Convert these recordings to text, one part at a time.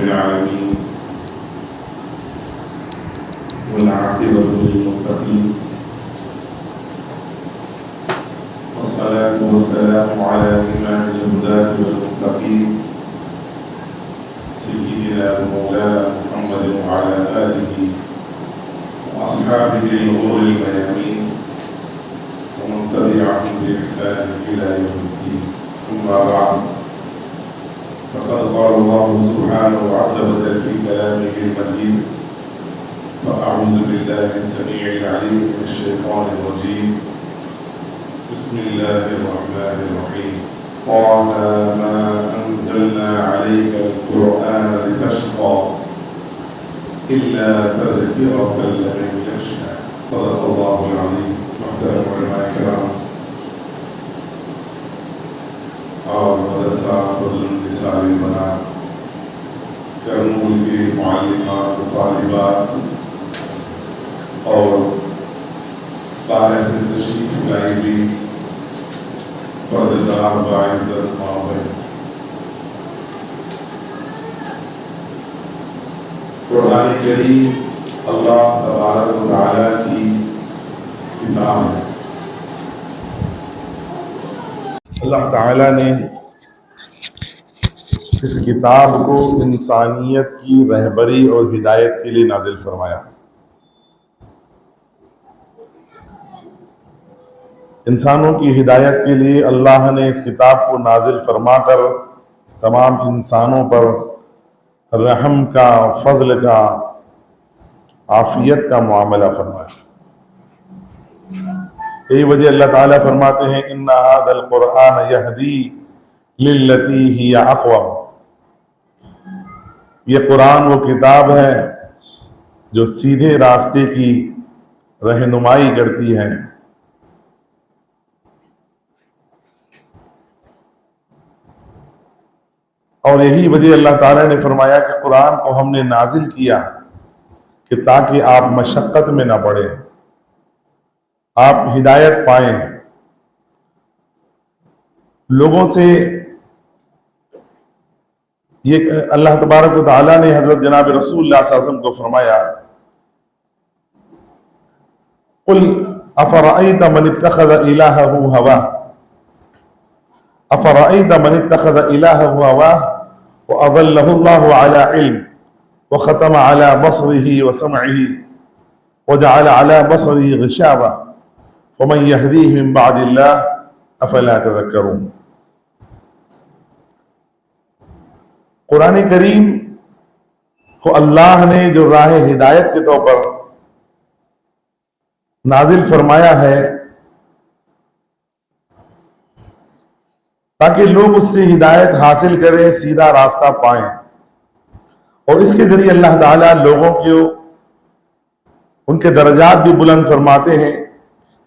العالمين والعاقبة للمتقين والصلاة والسلام على إمام الهداة والمتقين سيدنا ومولانا محمد وعلى آله وأصحابه الغر الميامين ومن تبعهم بإحسان إلى يوم الدين. أما بعد، فقد قال الله سبحانه وعز وجل في كلامه المجيد: فأعوذ بالله السميع العليم من الشيطان الرجيم. بسم الله الرحمن الرحيم. طه ما أنزلنا عليك القرآن لتشقى إلا تذكرة لمن يخشى. صدق الله العظيم. محترم علماء کرام اور مدرسہ فضل النساء البنات کرنول کے معلمات و طالبات اور باہر سے تشریف لائی ہوئی پردگار باعزت ماں بہن، قرآن کریم اللہ تبارک و تعالیٰ کی کتاب ہے۔ اللہ تعالیٰ نے اس کتاب کو انسانیت کی رہبری اور ہدایت کے لیے نازل فرمایا۔ انسانوں کی ہدایت کے لیے اللہ نے اس کتاب کو نازل فرما کر تمام انسانوں پر رحم کا، فضل کا، عافیت کا معاملہ فرمایا۔ یہی وجہ اللہ تعالیٰ فرماتے ہیں: اِنَّ هَذَا الْقُرْآنَ يَهْدِي لِلَّتِي هِيَ أَقْوَمُ۔ یہ قرآن وہ کتاب ہے جو سیدھے راستے کی رہنمائی کرتی ہے۔ اور یہی وجہ اللہ تعالیٰ نے فرمایا کہ قرآن کو ہم نے نازل کیا کہ تاکہ آپ مشقت میں نہ پڑیں، آپ ہدایت پائیں۔ لوگوں سے یہ اللہ تبارک و تعالیٰ نے حضرت جناب رسول اللہ صلی اللہ علیہ وسلم کو فرمایا: قُلْ أَفَرَأَيْتَ مَنِ اتَّخَذَ إِلَٰهَهُ هَوَاهُ أَفَرَأَيْتَ مَنِ اتَّخَذَ إِلَٰهَهُ هَوَاهُ وَأَضَلَّهُ اللَّهُ عَلَىٰ عِلْمٍ وَخَتَمَ عَلَىٰ بَصَرِهِ وَسَمْعِهِ وَجَعَلَ عَلَىٰ بَصَرِهِ غِشَاوَةً وَمَن يَهْدِيهِ مِن بَعْدِ اللَّهِ أَفَلَا تَذَكَّرُونَ۔ قرآن کریم کو اللہ نے جو راہ ہدایت کے طور پر نازل فرمایا ہے تاکہ لوگ اس سے ہدایت حاصل کریں، سیدھا راستہ پائیں، اور اس کے ذریعے اللہ تعالیٰ لوگوں کو ان کے درجات بھی بلند فرماتے ہیں۔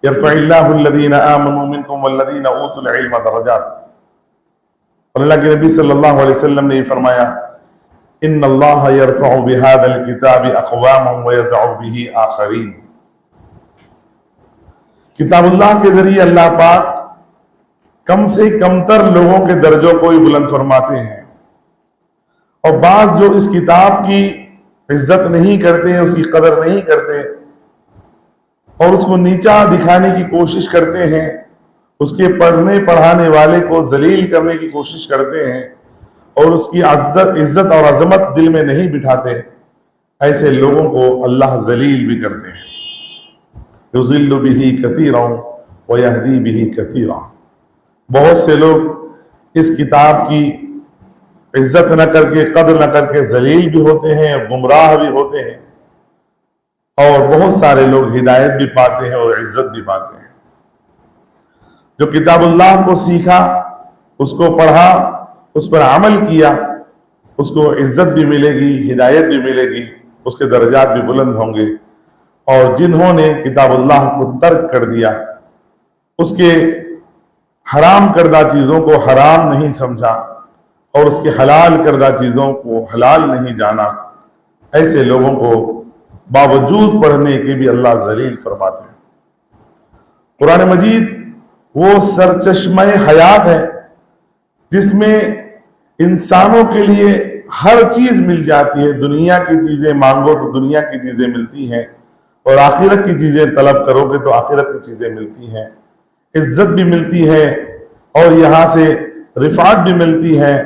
یرفع اللہ الذین آمنوا منکم والذین اوتوا العلم درجات۔ اور اللہ کے نبی صلی اللہ علیہ وسلم نے یہ فرمایا: ان اللہ یرفع بہذا الکتاب اقواما ویضع بہ آخرین۔ کتاب اللہ کے ذریعے اللہ پاک کم سے کم تر لوگوں کے درجوں کو ہی بلند فرماتے ہیں، اور بعض جو اس کتاب کی عزت نہیں کرتے، اس کی قدر نہیں کرتے اور اس کو نیچا دکھانے کی کوشش کرتے ہیں، اس کے پڑھنے پڑھانے والے کو ذلیل کرنے کی کوشش کرتے ہیں اور اس کی عزت اور عظمت دل میں نہیں بٹھاتے، ایسے لوگوں کو اللہ ذلیل بھی کرتے ہیں۔ یضل بہ کثیرا ویہدی بہ کثیرا۔ بہت سے لوگ اس کتاب کی عزت نہ کر کے، قدر نہ کر کے ذلیل بھی ہوتے ہیں، گمراہ بھی ہوتے ہیں، اور بہت سارے لوگ ہدایت بھی پاتے ہیں اور عزت بھی پاتے ہیں۔ جو کتاب اللہ کو سیکھا، اس کو پڑھا، اس پر عمل کیا، اس کو عزت بھی ملے گی، ہدایت بھی ملے گی، اس کے درجات بھی بلند ہوں گے۔ اور جنہوں نے کتاب اللہ کو ترک کر دیا، اس کے حرام کردہ چیزوں کو حرام نہیں سمجھا اور اس کے حلال کردہ چیزوں کو حلال نہیں جانا، ایسے لوگوں کو باوجود پڑھنے کے بھی اللہ ذلیل فرماتے ہیں۔ قرآن مجید وہ سرچشمہ حیات ہے جس میں انسانوں کے لیے ہر چیز مل جاتی ہے، دنیا کی چیزیں مانگو تو دنیا کی چیزیں ملتی ہیں، اور آخرت کی چیزیں طلب کرو گے تو آخرت کی چیزیں ملتی ہیں، عزت بھی ملتی ہے، اور یہاں سے رفعت بھی ملتی ہے،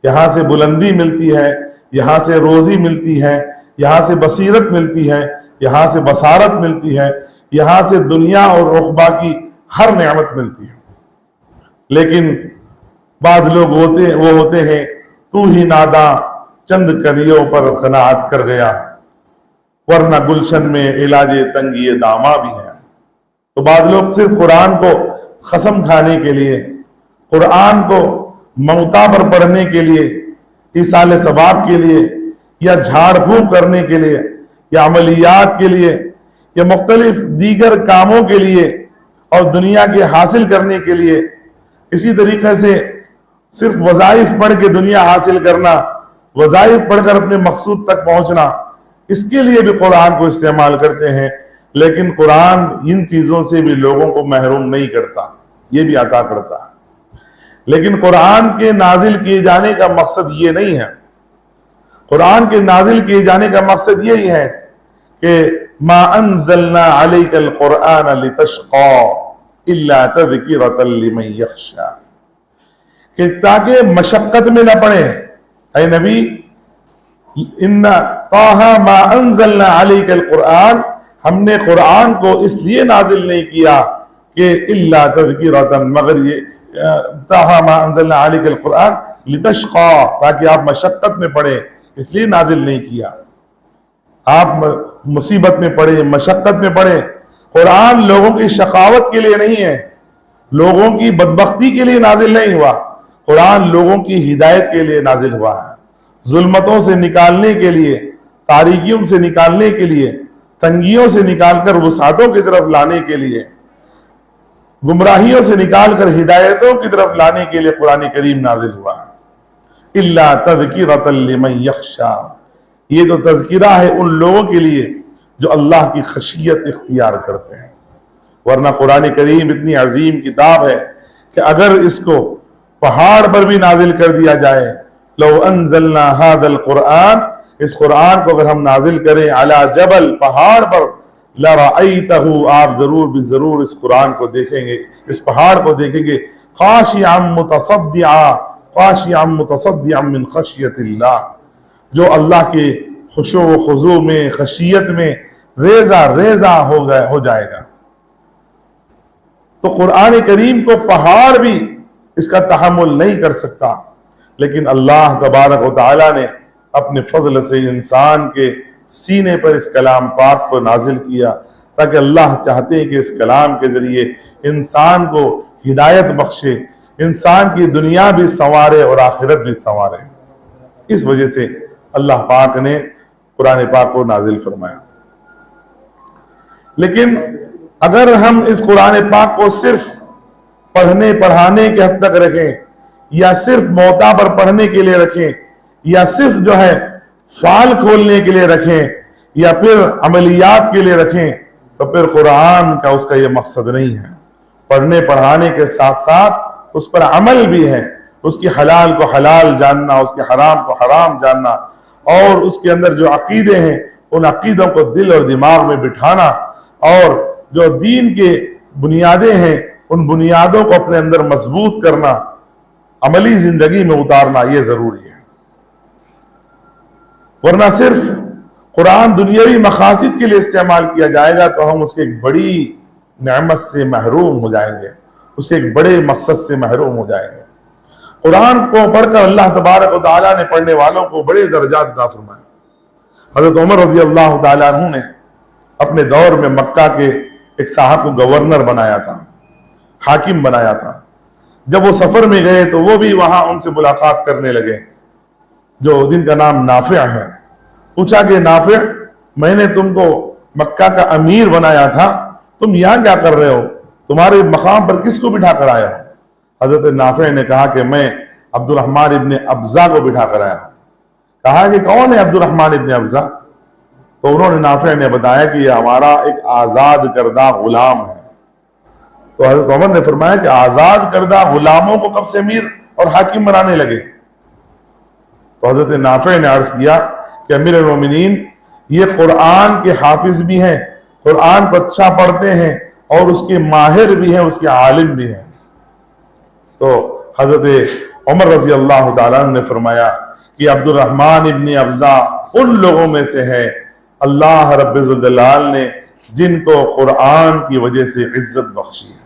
یہاں سے بلندی ملتی ہے، یہاں سے روزی ملتی ہے، یہاں سے بصیرت ملتی ہے، یہاں سے بصارت ملتی ہے، یہاں سے دنیا اور عقبہ کی ہر نعمت ملتی ہے۔ لیکن بعض لوگ ہوتے ہیں، تو ہی ناداں چند کلیوں پر قناعت کر گیا، ورنہ گلشن میں علاج تنگی داماں بھی ہے۔ تو بعض لوگ صرف قرآن کو قسم کھانے کے لیے، قرآن کو موتا پر پڑھنے کے لیے، ایصال ثواب کے لیے، یا جھاڑ پھونک کرنے کے لیے، یا عملیات کے لیے، یا مختلف دیگر کاموں کے لیے اور دنیا کے حاصل کرنے کے لیے، اسی طریقے سے صرف وظائف پڑھ کے دنیا حاصل کرنا، وظائف پڑھ کر اپنے مقصود تک پہنچنا، اس کے لیے بھی قرآن کو استعمال کرتے ہیں۔ لیکن قرآن ان چیزوں سے بھی لوگوں کو محروم نہیں کرتا، یہ بھی عطا کرتا ہے۔ لیکن قرآن کے نازل کیے جانے کا مقصد یہ نہیں ہے۔ قرآن کے نازل کیے جانے کا مقصد یہی ہے کہ ما انزلنا علیک القرآن لتشقى الا تذکرۃ لمن یخشی، کہ تاکہ مشقت میں نہ پڑے۔ اے نبی، ان طٰہ ما انزلنا علیک القرآن، ہم نے قرآن کو اس لیے نازل نہیں کیا کہ الا تذکرۃ، مگر یہ طٰہ ما انزلنا علیک القرآن لتشقى، تاکہ آپ مشقت میں پڑے، اس لیے نازل نہیں کیا۔ آپ مصیبت میں پڑے، مشقت میں پڑے۔ قرآن لوگوں کی شقاوت کے لیے نہیں ہے، لوگوں کی بدبختی کے لیے نازل نہیں ہوا، قرآن لوگوں کی ہدایت کے لیے نازل ہوا ہے، ظلمتوں سے نکالنے کے لیے، تاریکیوں سے نکالنے کے لیے، تنگیوں سے نکال کر وسعتوں کی طرف لانے کے لیے، گمراہیوں سے نکال کر ہدایتوں کی طرف لانے کے لیے قرآن کریم نازل ہوا ہے۔ الا تذکرۃ لمن یخشی، یہ تو تذکرہ ہے ان لوگوں کے لیے جو اللہ کی خشیت اختیار کرتے ہیں۔ ورنہ قرآن کریم اتنی عظیم کتاب ہے کہ اگر اس کو پہاڑ پر بھی نازل کر دیا جائے، لو انزلنا ھذا القرآن، اس قرآن کو اگر ہم نازل کریں علی جبل، پہاڑ پر، لرأیتہ، آپ ضرور بالضرور اس قرآن کو دیکھیں گے، اس پہاڑ کو دیکھیں گے، خاشعا متصدعا، خاشعا متصدعا من خشیت اللہ، جو اللہ کے خشوع و خضوع میں، خشیت میں ریزہ ریزہ ہو جائے گا۔ تو قرآن کریم کو پہاڑ بھی اس کا تحمل نہیں کر سکتا، لیکن اللہ تبارک و تعالی نے اپنے فضل سے انسان کے سینے پر اس کلام پاک کو نازل کیا، تاکہ اللہ چاہتے ہیں کہ اس کلام کے ذریعے انسان کو ہدایت بخشے، انسان کی دنیا بھی سنوارے اور آخرت بھی سنوارے۔ اس وجہ سے اللہ پاک نے قرآن پاک کو نازل فرمایا۔ لیکن اگر ہم اس قرآن پاک کو صرف پڑھنے پڑھانے کے حد تک رکھیں، یا صرف موتا پر پڑھنے کے لیے رکھیں، یا صرف جو ہے فعال کھولنے کے لیے رکھیں، یا پھر عملیات کے لیے رکھیں، تو پھر قرآن کا اس کا یہ مقصد نہیں ہے۔ پڑھنے پڑھانے کے ساتھ ساتھ اس پر عمل بھی ہے، اس کی حلال کو حلال جاننا، اس کے حرام کو حرام جاننا، اور اس کے اندر جو عقیدے ہیں ان عقیدوں کو دل اور دماغ میں بٹھانا، اور جو دین کے بنیادیں ہیں ان بنیادوں کو اپنے اندر مضبوط کرنا، عملی زندگی میں اتارنا، یہ ضروری ہے۔ ورنہ صرف قرآن دنیاوی مقاصد کے لیے استعمال کیا جائے گا تو ہم اس کے ایک بڑی نعمت سے محروم ہو جائیں گے، اس کے ایک بڑے مقصد سے محروم ہو جائیں گے۔ قرآن کو پڑھ کر اللہ تبارک و تعالیٰ نے پڑھنے والوں کو بڑے درجات عطا فرمائے۔ حضرت عمر رضی اللہ تعالیٰ عنہ نے اپنے دور میں مکہ کے ایک صاحب کو گورنر بنایا تھا، حاکم بنایا تھا۔ جب وہ سفر میں گئے تو وہ بھی وہاں ان سے ملاقات کرنے لگے، جو جن کا نام نافع ہے۔ پوچھا کہ نافع، میں نے تم کو مکہ کا امیر بنایا تھا، تم یہاں کیا کر رہے ہو؟ تمہارے مقام پر کس کو بٹھا کر آیا ہو؟ حضرت نافع نے کہا کہ میں عبد الرحمن ابن ابزہ کو بٹھا کر آیا ہوں۔ کہا کہ کون ہے عبد الرحمن ابن ابزہ؟ تو انہوں نے نافع نے بتایا کہ یہ ہمارا ایک آزاد کردہ غلام ہے۔ تو حضرت عمر نے فرمایا کہ آزاد کردہ غلاموں کو کب سے امیر اور حاکم بنانے لگے؟ تو حضرت نافع نے عرض کیا کہ امیر المومنین یہ قرآن کے حافظ بھی ہیں، قرآن کو اچھا پڑھتے ہیں اور اس کے ماہر بھی ہیں، اس کے عالم بھی ہیں۔ تو حضرت عمر رضی اللہ تعالیٰ نے فرمایا کہ عبد الرحمن ابن ابزا ان لوگوں میں سے ہے اللہ رب الجلال نے جن کو قرآن کی وجہ سے عزت بخشی ہے۔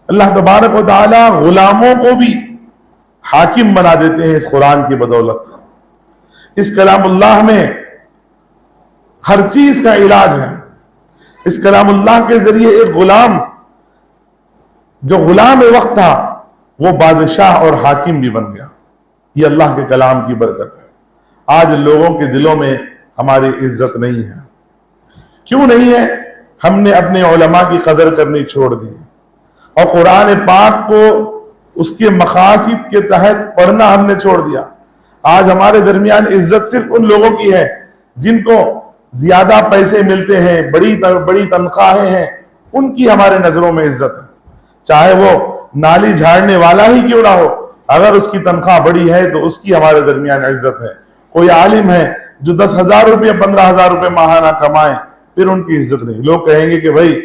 اللہ تبارک و تعالی غلاموں کو بھی حاکم بنا دیتے ہیں اس قرآن کی بدولت۔ اس کلام اللہ میں ہر چیز کا علاج ہے۔ اس کلام اللہ کے ذریعے ایک غلام جو غلام وقت تھا وہ بادشاہ اور حاکم بھی بن گیا۔ یہ اللہ کے کلام کی برکت ہے۔ آج لوگوں کے دلوں میں ہماری عزت نہیں ہے۔ کیوں نہیں ہے؟ ہم نے اپنے علماء کی قدر کرنی چھوڑ دی اور قرآن پاک کو اس کے مقاصد کے تحت پڑھنا ہم نے چھوڑ دیا۔ آج ہمارے درمیان عزت صرف ان لوگوں کی ہے جن کو زیادہ پیسے ملتے ہیں، بڑی تنخواہیں ہیں، ان کی ہمارے نظروں میں عزت ہے۔ چاہے وہ نالی جھاڑنے والا ہی کیوں نہ ہو، اگر اس کی تنخواہ بڑی ہے تو اس کی ہمارے درمیان عزت ہے۔ کوئی عالم ہے جو 10,000 روپے 15,000 روپے ماہانہ کمائے، پھر ان کی عزت نہیں۔ لوگ کہیں گے کہ بھائی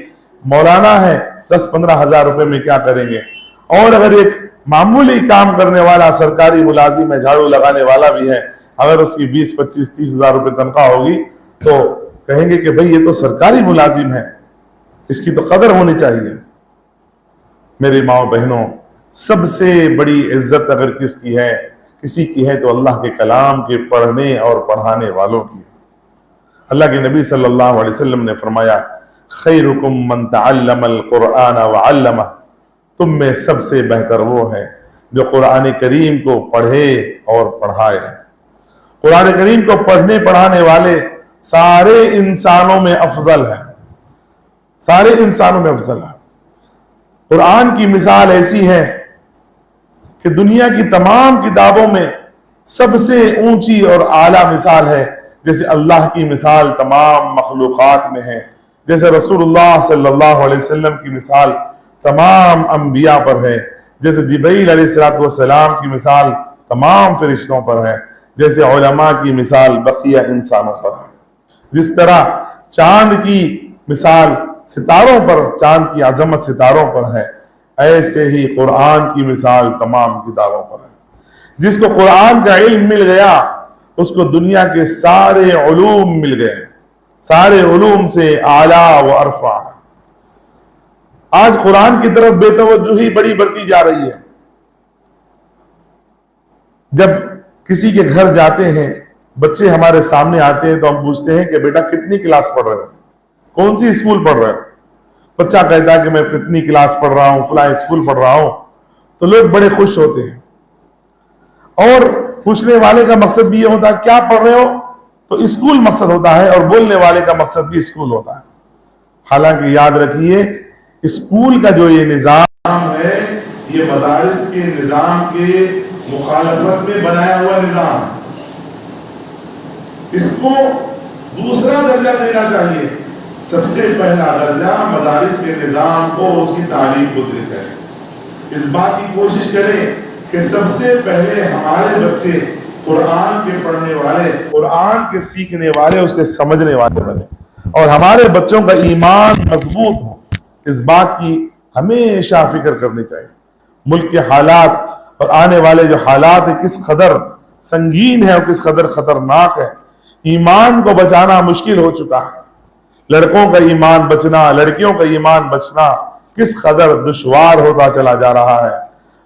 مولانا ہے، 10-15,000 روپے میں کیا کریں گے؟ اور اگر ایک معمولی کام کرنے والا سرکاری ملازم ہے، جھاڑو لگانے والا بھی ہے، اگر اس کی 20-25-30,000 روپے تنخواہ ہوگی تو کہیں گے کہ بھائی یہ تو سرکاری ملازم ہے، اس کی تو قدر ہونی چاہیے۔ میری ماں بہنوں، سب سے بڑی عزت اگر کسی کی ہے تو اللہ کے کلام کے پڑھنے اور پڑھانے والوں کی۔ اللہ کے نبی صلی اللہ علیہ وسلم نے فرمایا خیرکم من تعلم القرآن وعلمہ، تم میں سب سے بہتر وہ ہے جو قرآن کریم کو پڑھے اور پڑھائے۔ قرآن کریم کو پڑھنے پڑھانے والے سارے انسانوں میں افضل ہے، سارے انسانوں میں افضل ہے۔ قرآن کی مثال ایسی ہے کہ دنیا کی تمام کتابوں میں سب سے اونچی اور اعلیٰ مثال ہے، جیسے اللہ کی مثال تمام مخلوقات میں ہے، جیسے رسول اللہ صلی اللہ علیہ وسلم کی مثال تمام انبیاء پر ہے، جیسے جبرائیل علیہ السلام کی مثال تمام فرشتوں پر ہے، جیسے علماء کی مثال بقیہ انسانوں پر ہے، جس طرح چاند کی مثال ستاروں پر، چاند کی عظمت ستاروں پر ہے، ایسے ہی قرآن کی مثال تمام کتابوں پر ہے۔ جس کو قرآن کا علم مل گیا اس کو دنیا کے سارے علوم مل گئے، سارے علوم سے اعلیٰ و ارفع ہے۔ آج قرآن کی طرف بے توجہی بڑی بڑھتی جا رہی ہے۔ جب کسی کے گھر جاتے ہیں، بچے ہمارے سامنے آتے ہیں تو ہم پوچھتے ہیں کہ بیٹا کتنی کلاس پڑھ رہے ہو، کون سی اسکول پڑھ رہے ہو؟ بچہ کہتا ہے کہ میں کتنی کلاس پڑھ رہا ہوں، فلاں اسکول پڑھ رہا ہوں، تو لوگ بڑے خوش ہوتے ہیں۔ اور پوچھنے والے کا مقصد بھی یہ ہوتا ہے کیا پڑھ رہے ہو، تو اسکول مقصد ہوتا ہے، اور بولنے والے کا مقصد بھی اسکول ہوتا ہے۔ حالانکہ یاد رکھیے اسکول کا جو یہ نظام ہے یہ مدارس کے نظام کے مخالفت میں بنایا ہوا نظام ہے۔ اس کو دوسرا درجہ دینا چاہیے۔ سب سے پہلا درجہ مدارس کے نظام کو، اس کی تعلیم کو دینا چاہیے۔ اس بات کی کوشش کریں کہ سب سے پہلے ہمارے بچے قرآن کے پڑھنے والے، قرآن کے سیکھنے والے، اس کے سمجھنے والے بنے، اور ہمارے بچوں کا ایمان مضبوط ہو۔ اس بات کی ہمیشہ فکر کرنی چاہیے۔ ملک کے حالات اور آنے والے جو حالات ہیں کس قدر سنگین ہے اور کس قدر خطرناک ہے۔ ایمان کو بچانا مشکل ہو چکا ہے۔ لڑکوں کا ایمان بچنا، لڑکیوں کا ایمان بچنا کس قدر دشوار ہوتا چلا جا رہا ہے۔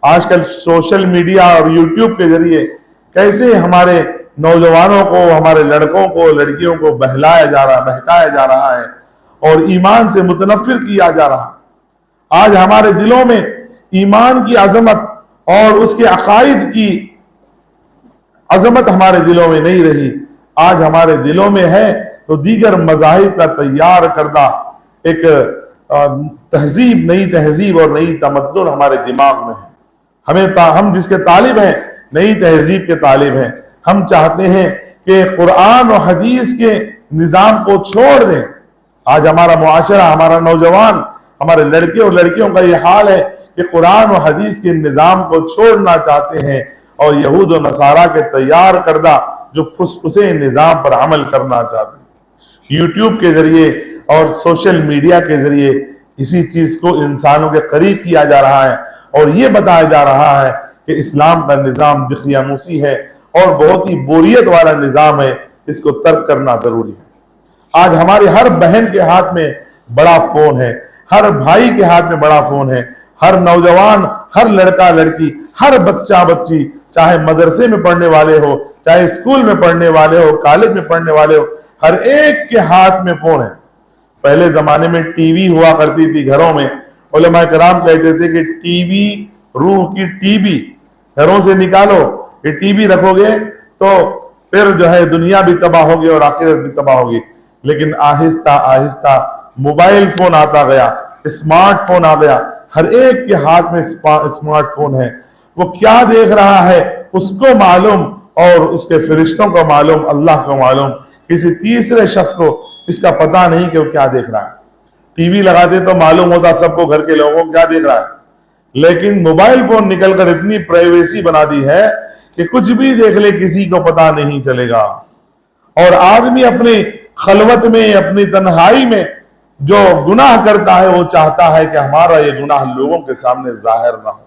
آج کل سوشل میڈیا اور یوٹیوب کے ذریعے کیسے ہمارے نوجوانوں کو، ہمارے لڑکوں کو، لڑکیوں کو بہلایا جا رہا، بہکایا جا رہا ہے اور ایمان سے متنفر کیا جا رہا۔ آج ہمارے دلوں میں ایمان کی عظمت اور اس کے عقائد کی عظمت ہمارے دلوں میں نہیں رہی۔ آج ہمارے دلوں میں ہے تو دیگر مذاہب کا تیار کردہ ایک تہذیب، نئی تہذیب اور نئی تمدن ہمارے دماغ میں ہے۔ ہم جس کے طالب ہیں نئی تہذیب کے طالب ہیں۔ ہم چاہتے ہیں کہ قرآن و حدیث کے نظام کو چھوڑ دیں۔ آج ہمارا معاشرہ، ہمارا نوجوان، ہمارے لڑکے اور لڑکیوں کا یہ حال ہے کہ قرآن و حدیث کے نظام کو چھوڑنا چاہتے ہیں اور یہود و نصارہ کے تیار کردہ جو پھسپھسے نظام پر عمل کرنا چاہتے ہیں۔ یوٹیوب کے ذریعے اور سوشل میڈیا کے ذریعے اسی چیز کو انسانوں کے قریب کیا جا رہا ہے اور یہ بتایا جا رہا ہے کہ اسلام کا نظام دقیانوسی ہے اور بہت ہی بوریت والا نظام ہے، اس کو ترک کرنا ضروری ہے۔ آج ہماری ہر بہن کے ہاتھ میں بڑا فون ہے، ہر بھائی کے ہاتھ میں بڑا فون ہے، ہر نوجوان، ہر لڑکا لڑکی، ہر بچہ بچی، چاہے مدرسے میں پڑھنے والے ہو، چاہے اسکول میں پڑھنے والے ہو، کالج میں پڑھنے والے ہو، ہر ایک کے ہاتھ میں فون ہے۔ پہلے زمانے میں ٹی وی ہوا کرتی تھی گھروں میں، علماء کرام کہتے تھے کہ ٹی وی روح کی ٹی بی گھروں سے نکالو، یہ ٹی وی رکھو گے تو پھر جو ہے دنیا بھی تباہ ہوگی اور آخرت بھی تباہ ہوگی۔ لیکن آہستہ آہستہ موبائل فون آتا گیا، اسمارٹ فون آ گیا، ہر ایک کے ہاتھ میں اسمارٹ فون ہے۔ وہ کیا دیکھ رہا ہے اس کو معلوم اور اس کے فرشتوں کو معلوم، اللہ کو معلوم، کسی تیسرے شخص کو اس کا پتہ نہیں کہ وہ کیا دیکھ رہا ہے۔ ٹی وی لگاتے تو معلوم ہوتا سب کو، گھر کے لوگوں کو کیا دیکھ رہا ہے، لیکن موبائل فون نکل کر اتنی پرائیویسی بنا دی ہے کہ کچھ بھی دیکھ لے کسی کو پتہ نہیں چلے گا۔ اور آدمی اپنی خلوت میں، اپنی تنہائی میں جو گناہ کرتا ہے وہ چاہتا ہے کہ ہمارا یہ گناہ لوگوں کے سامنے ظاہر نہ ہو،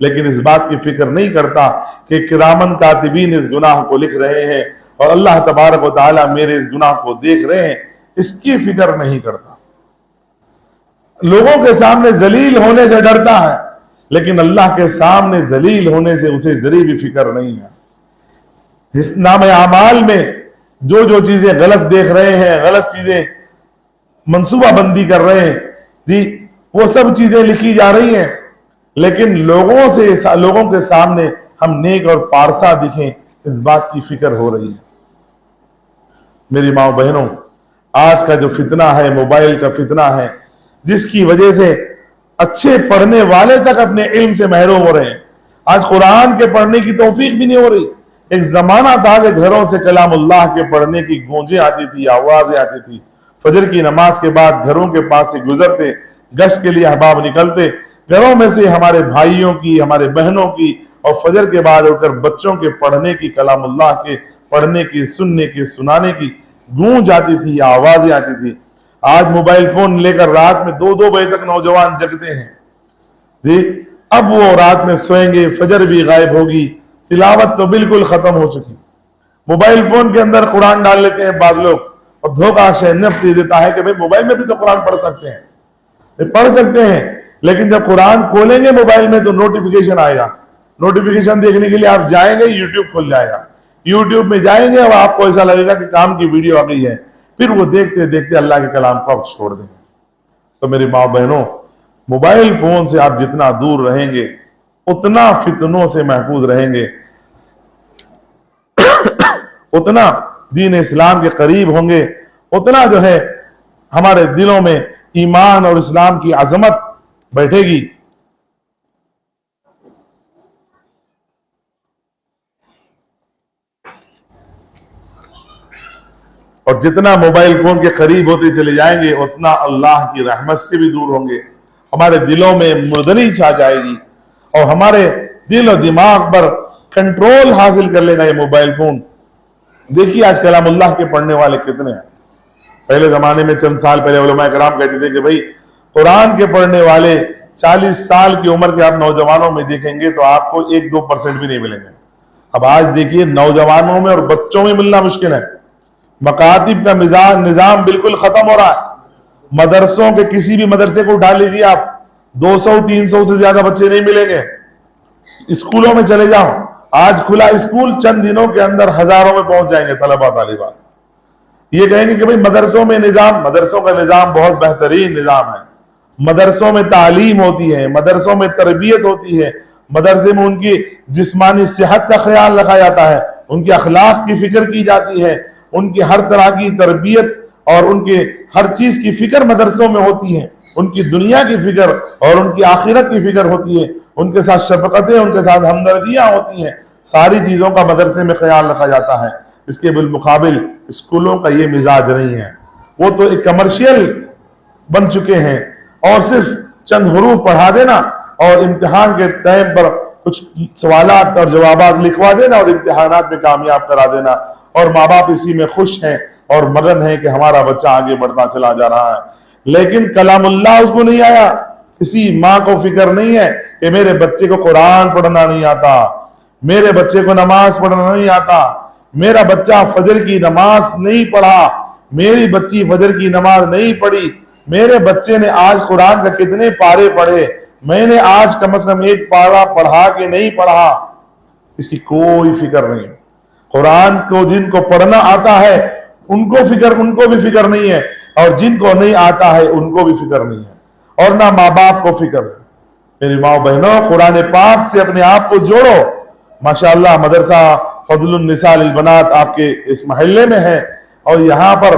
لیکن اس بات کی فکر نہیں کرتا کہ کرامن کاتبین اس گناہ کو لکھ رہے ہیں اور اللہ تبارک و تعالیٰ میرے اس گناہ کو دیکھ رہے ہیں، اس کی فکر نہیں کرتا۔ لوگوں کے سامنے ذلیل ہونے سے ڈرتا ہے، لیکن اللہ کے سامنے ذلیل ہونے سے اسے ذری بھی فکر نہیں ہے۔ اس نام اعمال میں جو جو چیزیں غلط دیکھ رہے ہیں، غلط چیزیں منصوبہ بندی کر رہے ہیں، جی وہ سب چیزیں لکھی جا رہی ہیں، لیکن لوگوں کے سامنے ہم نیک اور پارسا دکھیں، اس بات کی فکر ہو رہی ہے۔ میری ماں بہنوں، آج کا جو فتنہ ہے، موبائل کا فتنہ ہے، جس کی وجہ سے اچھے پڑھنے والے تک اپنے علم سے محروم ہو رہے ہیں۔ آج قرآن کے پڑھنے کی توفیق بھی نہیں ہو رہی۔ ایک زمانہ تھا کہ گھروں سے کلام اللہ کے پڑھنے کی گونجیں آتی تھی، آوازیں آتی تھی، فجر کی نماز کے بعد گھروں کے پاس سے گزرتے، گشت کے لیے احباب نکلتے، گھروں میں سے ہمارے بھائیوں کی، ہمارے بہنوں کی، اور فجر کے بعد اٹھ کر بچوں کے پڑھنے کی، کلام اللہ کے پڑھنے کی، سننے کی، سنانے کی گونج آتی تھی، آوازیں آتی تھی۔ آج موبائل فون لے کر رات میں 2-2 بجے تک نوجوان جگتے ہیں، جی اب وہ رات میں سوئیں گے، فجر بھی غائب ہوگی، تلاوت تو بالکل ختم ہو چکی۔ موبائل فون کے اندر قرآن ڈال لیتے ہیں بعض لوگ، اور دھوکہ شہ نفس یہ دیتا ہے کہ بھئی موبائل میں بھی تو قرآن پڑھ سکتے ہیں، پڑھ سکتے ہیں، لیکن جب قرآن کھولیں گے موبائل میں تو نوٹیفیکیشن آئے گا، نوٹیفیکیشن دیکھنے کے لیے آپ جائیں گے، یوٹیوب کھل جائے گا، یوٹیوب میں جائیں گے اور آپ کو ایسا لگے گا کہ کام کی ویڈیو آ گئی ہے، پھر وہ دیکھتے دیکھتے اللہ کے کلام کو آپ چھوڑ دیں۔ تو میری ماں بہنوں، موبائل فون سے آپ جتنا دور رہیں گے اتنا فتنوں سے محفوظ رہیں گے، اتنا دین اسلام کے قریب ہوں گے، اتنا جو ہے ہمارے دلوں میں ایمان اور اسلام کی عظمت بیٹھے گی۔ اور جتنا موبائل فون کے قریب ہوتے چلے جائیں گے اتنا اللہ کی رحمت سے بھی دور ہوں گے، ہمارے دلوں میں مردنی چھا جائے گی اور ہمارے دل و دماغ پر کنٹرول حاصل کر لے گا یہ موبائل فون۔ دیکھیے آج کلام اللہ کے پڑھنے والے کتنے ہیں۔ پہلے زمانے میں چند سال پہلے علماء کرام کہتے تھے کہ بھئی قرآن کے پڑھنے والے 40 سال کی عمر کے آپ نوجوانوں میں دیکھیں گے تو آپ کو 1-2% بھی نہیں ملیں گے۔ اب آج دیکھیے نوجوانوں میں اور بچوں میں ملنا مشکل ہے، مکاتب کا نظام بالکل ختم ہو رہا ہے۔ مدرسوں کے کسی بھی مدرسے کو اٹھا لیجیے آپ، 200-300 سے زیادہ بچے نہیں ملیں گے۔ اسکولوں میں چلے جاؤ، آج کھلا اسکول چند دنوں کے اندر ہزاروں میں پہنچ جائیں گے طلبہ طالبات۔ یہ کہیں گے کہ بھئی مدرسوں کا نظام بہت بہترین نظام ہے، مدرسوں میں تعلیم ہوتی ہے، مدرسوں میں تربیت ہوتی ہے، مدرسے میں ان کی جسمانی صحت کا خیال رکھا جاتا ہے، ان کے اخلاق کی فکر کی جاتی ہے، ان کی ہر طرح کی تربیت اور ان کے ہر چیز کی فکر مدرسوں میں ہوتی ہے، ان کی دنیا کی فکر اور ان کی آخرت کی فکر ہوتی ہے، ان کے ساتھ شفقتیں، ان کے ساتھ ہمدردیاں ہوتی ہیں، ساری چیزوں کا مدرسے میں خیال رکھا جاتا ہے۔ اس کے بالمقابل اسکولوں کا یہ مزاج نہیں ہے، وہ تو ایک کمرشل بن چکے ہیں، اور صرف چند حروف پڑھا دینا اور امتحان کے ٹائم پر کچھ سوالات اور جوابات لکھوا دینا اور امتحانات میں کامیاب کرا دینا، اور ماں باپ اسی میں خوش ہیں اور مگن ہیں کہ ہمارا بچہ آگے بڑھتا چلا جا رہا ہے۔ لیکن کلام اللہ اس کو نہیں آیا۔ کسی ماں کو فکر نہیں ہے کہ میرے بچے کو قرآن پڑھنا نہیں آتا، میرے بچے کو نماز پڑھنا نہیں آتا، میرا بچہ فجر کی نماز نہیں پڑھا، میری بچی فجر کی نماز نہیں پڑھی، میرے بچے نے آج قرآن کا کتنے پارے پڑھے، میں نے آج کم از کم ایک پارہ پڑھا کہ نہیں پڑھا۔ اس کی کوئی فکر نہیں۔ قرآن کو جن کو پڑھنا آتا ہے ان کو بھی فکر نہیں ہے، اور جن کو نہیں آتا ہے ان کو بھی فکر نہیں ہے، اور نہ ماں باپ کو فکر ہے۔ میری ماں بہنوں، قرآن پاک سے اپنے آپ کو جوڑو۔ ماشاءاللہ مدرسہ فضل النساء للبنات آپ کے اس محلے میں ہے، اور یہاں پر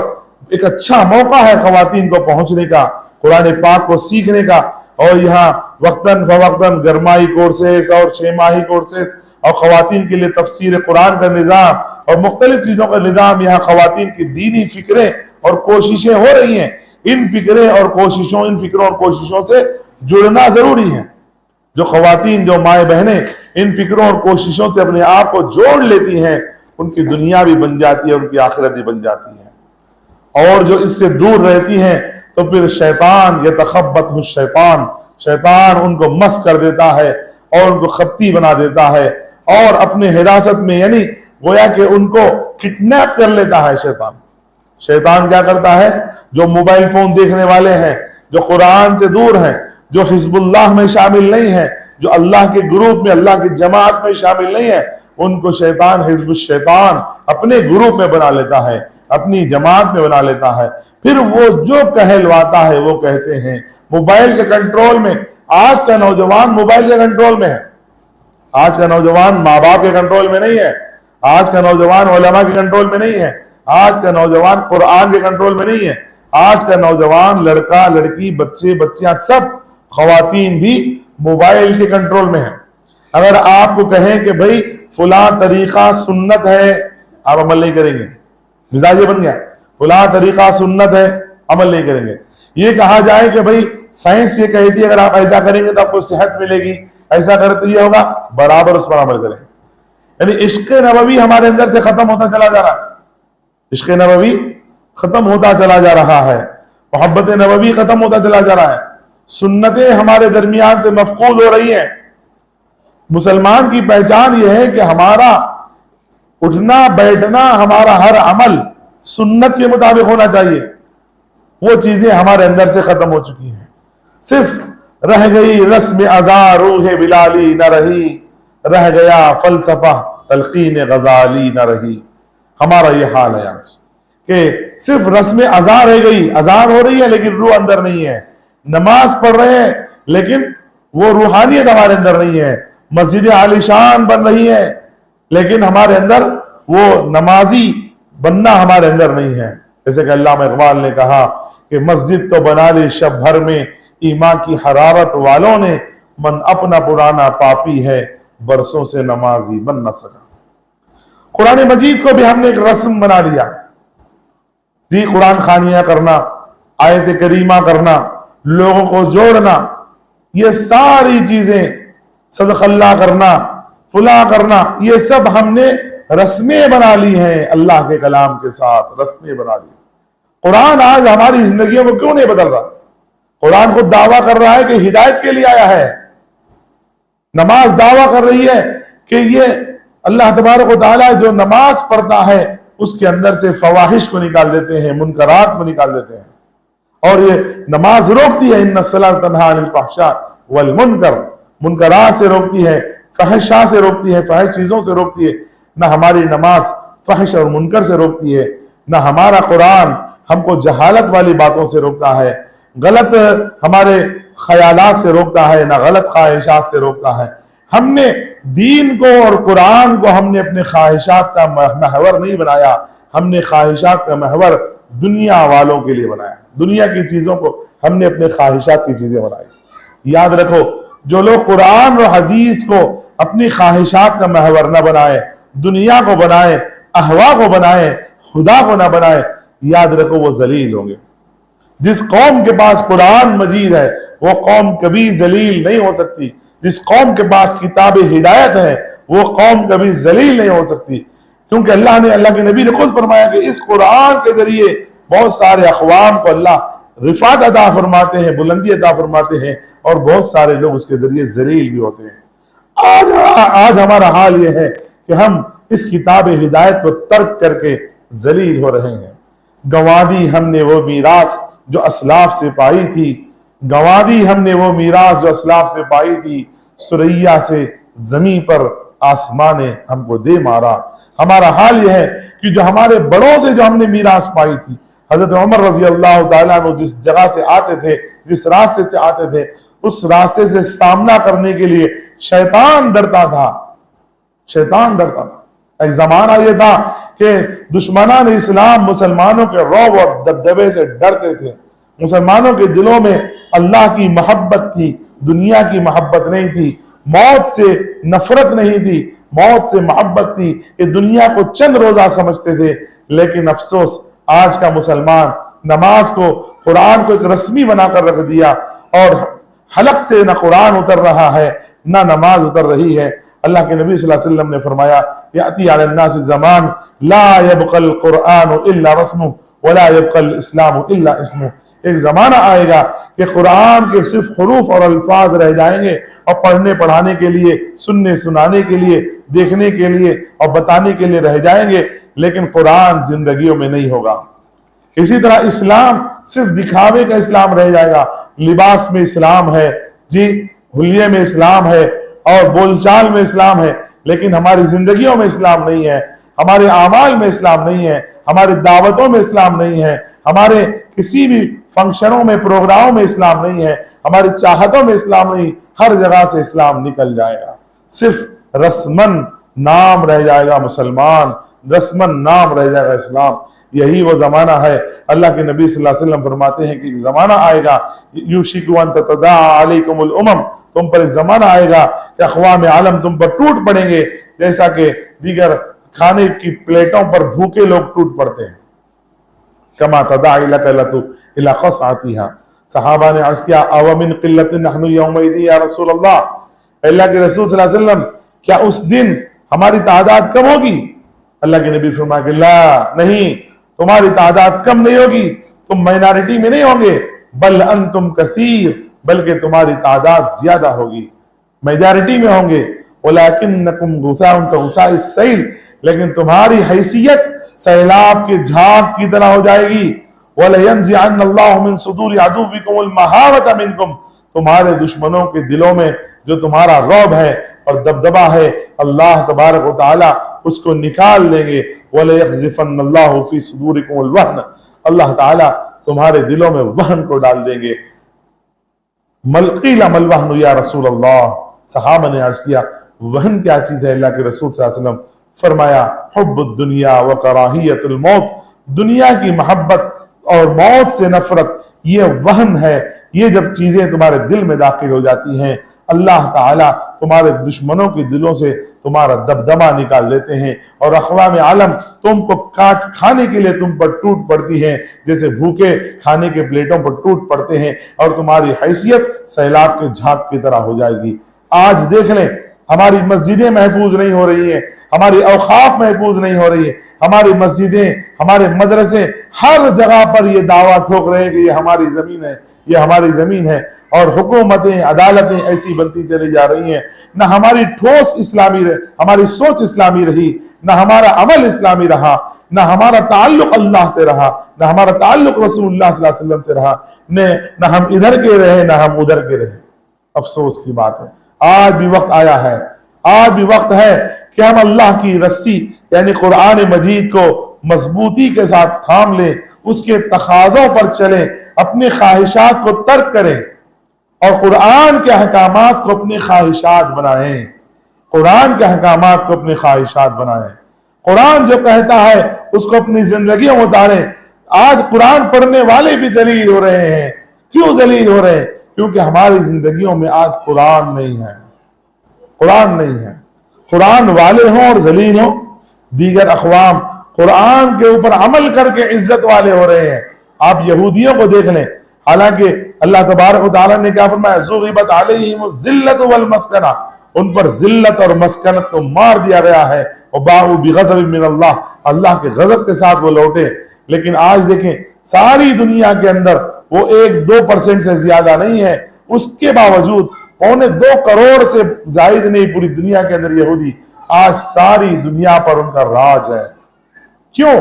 ایک اچھا موقع ہے خواتین کو پہنچنے کا، قرآن پاک کو سیکھنے کا، اور یہاں وقتاً فوقتاً گرمائی کورسز اور 6 ماہی کورسز، اور خواتین کے لیے تفسیر قرآن کا نظام اور مختلف چیزوں کا نظام، یہاں خواتین کی دینی فکریں اور کوششیں ہو رہی ہیں۔ ان فکروں اور کوششوں سے جڑنا ضروری ہے۔ جو خواتین، جو مائیں بہنیں ان فکروں اور کوششوں سے اپنے آپ کو جوڑ لیتی ہیں، ان کی دنیا بھی بن جاتی ہے، ان کی آخرت بھی بن جاتی ہے۔ اور جو اس سے دور رہتی ہیں تو پھر شیطان یتخبطہ الشیطان، شیطان ان کو مس کر دیتا ہے اور ان کو خبتی بنا دیتا ہے، اور اپنے حراست میں، یعنی گویا کہ ان کو کڈنیپ کر لیتا ہے شیطان۔ شیطان کیا کرتا ہے؟ جو موبائل فون دیکھنے والے ہیں، جو قرآن سے دور ہیں، جو حزب اللہ میں شامل نہیں ہیں، جو اللہ کے گروپ میں، اللہ کی جماعت میں شامل نہیں ہیں، ان کو شیطان حزب الشیطان اپنے گروپ میں بنا لیتا ہے، اپنی جماعت میں بنا لیتا ہے۔ پھر وہ جو کہلواتا ہے وہ کہتے ہیں۔ موبائل کے کنٹرول میں آج کا نوجوان موبائل کے کنٹرول میں ہے۔ آج کا نوجوان ماں باپ کے کنٹرول میں نہیں ہے، آج کا نوجوان علماء کے کنٹرول میں نہیں ہے، آج کا نوجوان قرآن کے کنٹرول میں نہیں ہے۔ آج کا نوجوان، لڑکا لڑکی، بچے بچیاں، سب خواتین بھی موبائل کے کنٹرول میں ہیں۔ اگر آپ کو کہیں کہ بھئی فلاں طریقہ سنت ہے، آپ عمل نہیں کریں گے، مزاج یہ بن گیا۔ فلاں طریقہ سنت ہے، عمل نہیں کریں گے۔ یہ کہا جائے کہ بھئی سائنس یہ کہتی ہے اگر آپ ایسا کریں گے تو آپ کو صحت ملے گی، ایسا کرے تو یہ ہوگا، برابر اس پر عمل کریں۔ یعنی عشق نبوی ہمارے اندر سے ختم ہوتا چلا جا رہا ہے، عشق نبوی ختم ہوتا چلا جا رہا ہے، محبت نبوی ختم ہوتا چلا جا رہا ہے، سنتیں ہمارے درمیان سے مفقود ہو رہی ہیں۔ مسلمان کی پہچان یہ ہے کہ ہمارا اٹھنا بیٹھنا، ہمارا ہر عمل سنت کے مطابق ہونا چاہیے۔ وہ چیزیں ہمارے اندر سے ختم ہو چکی ہیں، صرف رہ گئی رسم ازاں روح بلالی نہ رہی، رہ گیا فلسفہ تلقین غزالی نہ رہی۔ ہمارا یہ حال ہے آج کہ صرف رسم ازاں رہ گئی، اذان ہو رہی ہے لیکن روح اندر نہیں ہے، نماز پڑھ رہے ہیں لیکن وہ روحانیت ہمارے اندر نہیں ہے، مسجد عالی شان بن رہی ہے لیکن ہمارے اندر وہ نمازی بننا ہمارے اندر نہیں ہے۔ جیسے کہ علامہ اقبال نے کہا کہ مسجد تو بنا لی شب بھر میں ایمان کی حرارت والوں نے، من اپنا پرانا پاپی ہے برسوں سے نمازی بن نہ سکا۔ قرآن مجید کو بھی ہم نے ایک رسم بنا لیا جی، قرآن خوانیاں کرنا، آیت کریمہ کرنا، لوگوں کو جوڑنا، یہ ساری چیزیں، صدق اللہ کرنا، فلاں کرنا، یہ سب ہم نے رسمیں بنا لی ہیں۔ اللہ کے کلام کے ساتھ رسمیں بنا لی۔ قرآن آج ہماری زندگیوں کو کیوں نہیں بدل رہا؟ قرآن خود دعویٰ کر رہا ہے کہ ہدایت کے لیے آیا ہے، نماز دعویٰ کر رہی ہے کہ یہ اللہ تبارک و تعالیٰ جو نماز پڑھتا ہے اس کے اندر سے فواحش کو نکال دیتے ہیں، منکرات کو نکال دیتے ہیں، اور یہ نماز روکتی ہے، ان الصلاۃ تنہی عن الفحشاء والمنکر، منکرات سے روکتی ہے، فحشاء سے روکتی ہے، فحش چیزوں سے روکتی ہے۔ نہ ہماری نماز فحش اور منکر سے روکتی ہے، نہ ہمارا قرآن ہم کو جہالت والی باتوں سے روکتا ہے، غلط ہمارے خیالات سے روکتا ہے، نہ غلط خواہشات سے روکتا ہے۔ ہم نے دین کو اور قرآن کو ہم نے اپنے خواہشات کا محور نہیں بنایا، ہم نے خواہشات کا محور دنیا والوں کے لیے بنایا، دنیا کی چیزوں کو ہم نے اپنے خواہشات کی چیزیں بنائی۔ یاد رکھو، جو لوگ قرآن اور حدیث کو اپنی خواہشات کا محور نہ بنائے، دنیا کو بنائے، اہوا کو بنائے، خدا کو نہ بنائے، یاد رکھو وہ ذلیل ہوں گے۔ جس قوم کے پاس قرآن مجید ہے وہ قوم کبھی ذلیل نہیں ہو سکتی، جس قوم کے پاس کتاب ہدایت ہے وہ قوم کبھی ذلیل نہیں ہو سکتی، کیونکہ اللہ کے نبی نے خود فرمایا کہ اس قرآن کے ذریعے بہت سارے اقوام کو اللہ رفعت عطا فرماتے ہیں، بلندی عطا فرماتے ہیں، اور بہت سارے لوگ اس کے ذریعے ذلیل بھی ہوتے ہیں۔ آج ہمارا حال یہ ہے کہ ہم اس کتاب ہدایت کو ترک کر کے ذلیل ہو رہے ہیں۔ گنوا دی ہم نے وہ میراث جو اسلاف سے پائی تھی، گنوا دی ہم نے وہ میراث جو اسلاف سے پائی تھی، سریا سے زمین پر آسمان نے ہم کو دے مارا۔ ہمارا حال یہ ہے کہ جو ہمارے بڑوں سے جو ہم نے میراث پائی تھی، حضرت عمر رضی اللہ تعالیٰ عنہ جس جگہ سے آتے تھے، جس راستے سے آتے تھے، اس راستے سے سامنا کرنے کے لیے شیطان ڈرتا تھا، شیطان ڈرتا تھا۔ ایک زمانہ یہ تھا کہ دشمنان اسلام مسلمانوں کے رعب اور دبدبے سے ڈرتے تھے، مسلمانوں کے دلوں میں اللہ کی محبت تھی، دنیا کی محبت نہیں تھی، موت سے نفرت نہیں تھی، موت سے محبت تھی، یہ دنیا کو چند روزہ سمجھتے تھے۔ لیکن افسوس آج کا مسلمان نماز کو، قرآن کو ایک رسمی بنا کر رکھ دیا، اور حلق سے نہ قرآن اتر رہا ہے نہ نماز اتر رہی ہے۔ اللہ کے نبی صلی اللہ علیہ وسلم نے فرمایا یأتی علی الناس زمان لا يبقى القرآن الا رسمه ولا يبقى الاسلام الا اسمه۔ ایک زمانہ آئے گا کہ قرآن کے صرف حروف اور الفاظ رہ جائیں گے، اور پڑھنے پڑھانے کے لیے، سننے سنانے کے لیے، دیکھنے کے لیے اور بتانے کے لیے رہ جائیں گے، لیکن قرآن زندگیوں میں نہیں ہوگا۔ اسی طرح اسلام صرف دکھاوے کا اسلام رہ جائے گا، لباس میں اسلام ہے، جی حلیے میں اسلام ہے، اور بول چال میں اسلام ہے، لیکن ہماری زندگیوں میں اسلام نہیں ہے، ہمارے اعمال میں اسلام نہیں ہے، ہماری دعوتوں میں اسلام نہیں ہے، ہمارے کسی بھی فنکشنوں میں، پروگراموں میں اسلام نہیں ہے، ہماری چاہتوں میں اسلام نہیں، ہر جگہ سے اسلام نکل جائے گا، صرف رسمن نام رہ جائے گا مسلمان، رسمن نام رہ جائے گا اسلام۔ یہی وہ زمانہ ہے۔ اللہ کے نبی صلی اللہ علیہ وسلم فرماتے ہیں کہ ایک زمانہ آئے گا یوشک ان تتداعى علیکم الامم، تم پر ایک زمانہ آئے گا کہ اقوام عالم تم پر ٹوٹ پڑیں گے، جیسا کہ دیگر کھانے کی پلیٹوں پر بھوکے لوگ ٹوٹ پڑتے ہیں۔ کما تداعی الأکلۃ الی خصعتها، صحابہ نے عرض کیا او من قلۃ نحن یومئذ یا رسول اللہ، اللہ کے رسول صلی اللہ علیہ وسلم کیا اس دن ہماری تعداد کم ہوگی؟ اللہ کے نبی فرمایا کہ لا، نہیں، تمہاری تعداد کم نہیں ہوگی، تم مائنارٹی میں نہیں ہوں گے، بل انتم کثیر، بلکہ تمہاری تعداد زیادہ ہوگی، میجارٹی میں ہوں گے۔ ولیکنکم غثاء کغثاء السیل، لیکن تمہاری حیثیت سیلاب کے جھاگ کی طرح ہو جائے گی۔ وَلَيَنزِعَنَّ اللَّهُ مِن صُدُورِ عَدُوِّكُمُ الْمَهَابَةَ مِنْكُمْ، تمہارے دشمنوں کے دلوں میں جو تمہارا رعب ہے اور دبدبہ ہے، اللہ تبارک و تعالی اس کو نکال لیں گے۔ وَلَيَقْذِفَنَّ اللَّهُ فِي صُدُورِكُمُ الْوَهْنَ، اللہ تعالی تمہارے دلوں میں وہن کو ڈال دیں گے۔ قِيلَ مَا الْوَهْنُ یا رسول اللہ، صحابہ نے عرض کیا وہن کیا چیز ہے اللہ کے رسول صلی اللہ علیہ وسلم؟ فرمایا حب الدنیا وکراہیت الموت، دنیا کی محبت اور موت سے نفرت، یہ وہن ہے۔ یہ جب چیزیں تمہارے دل میں داخل ہو جاتی ہیں، اللہ تعالیٰ تمہارے دشمنوں کے دلوں سے تمہارا دبدبہ نکال دیتے ہیں، اور اقوام عالم تم کو کاٹ کھانے کے لیے تم پر ٹوٹ پڑتی ہیں، جیسے بھوکے کھانے کے پلیٹوں پر ٹوٹ پڑتے ہیں، اور تمہاری حیثیت سیلاب کے جھاگ کی طرح ہو جائے گی۔ آج دیکھ لیں ہماری مسجدیں محفوظ نہیں ہو رہی ہیں، ہماری اوقاف محفوظ نہیں ہو رہی ہے، ہماری مسجدیں، ہمارے مدرسے ہر جگہ پر یہ دعویٰ ٹھوک رہے ہیں کہ یہ ہماری زمین ہے، یہ ہماری زمین ہے، اور حکومتیں، عدالتیں ایسی بنتی چلی جا رہی ہیں۔ نہ ہماری ٹھوس اسلامی رہی، ہماری سوچ اسلامی رہی، نہ ہمارا عمل اسلامی رہا، نہ ہمارا تعلق اللہ سے رہا، نہ ہمارا تعلق رسول اللہ صلی اللہ علیہ وسلم سے رہا، نہ ہم ادھر کے رہے نہ ہم ادھر کے رہے۔ افسوس کی بات ہے، آج بھی وقت آیا ہے، آج بھی وقت ہے کہ ہم اللہ کی رسی یعنی قرآن مجید کو مضبوطی کے ساتھ تھام لیں، اس کے تقاضوں پر چلیں، اپنی خواہشات کو ترک کریں، اور قرآن کے احکامات کو اپنی خواہشات بنائیں، قرآن کے احکامات کو اپنی خواہشات بنائیں، قرآن جو کہتا ہے اس کو اپنی زندگیوں میں اتاریں۔ آج قرآن پڑھنے والے بھی ذلیل ہو رہے ہیں۔ کیوں ذلیل ہو رہے ہیں؟ کیونکہ ہماری زندگیوں میں آج قرآن نہیں ہے، قرآن نہیں ہے۔ قرآن والے ہوں اور ذلیل ہوں، دیگر اقوام قرآن کے اوپر عمل کر کے عزت والے ہو رہے ہیں۔ آپ یہودیوں کو دیکھ لیں، حالانکہ اللہ تبارک و تعالیٰ نے کیا فرمایا؟ ضُرِبَتْ عَلَيْهِمُ الذِّلَّةُ وَالْمَسْكَنَةُ، ان پر ذلت اور مسکنت کو مار دیا گیا ہے، وَبَاءُوا بِغَضَبٍ مِّنَ اللَّهِ، اللہ کے غضب کے ساتھ وہ لوٹے۔ لیکن آج دیکھیں ساری دنیا کے اندر وہ 1-2% سے زیادہ نہیں ہے، اس کے باوجود 1.25 کروڑ سے زائد نہیں پوری دنیا کے اندر یہودی، آج ساری دنیا پر ان کا راج ہے۔ کیوں؟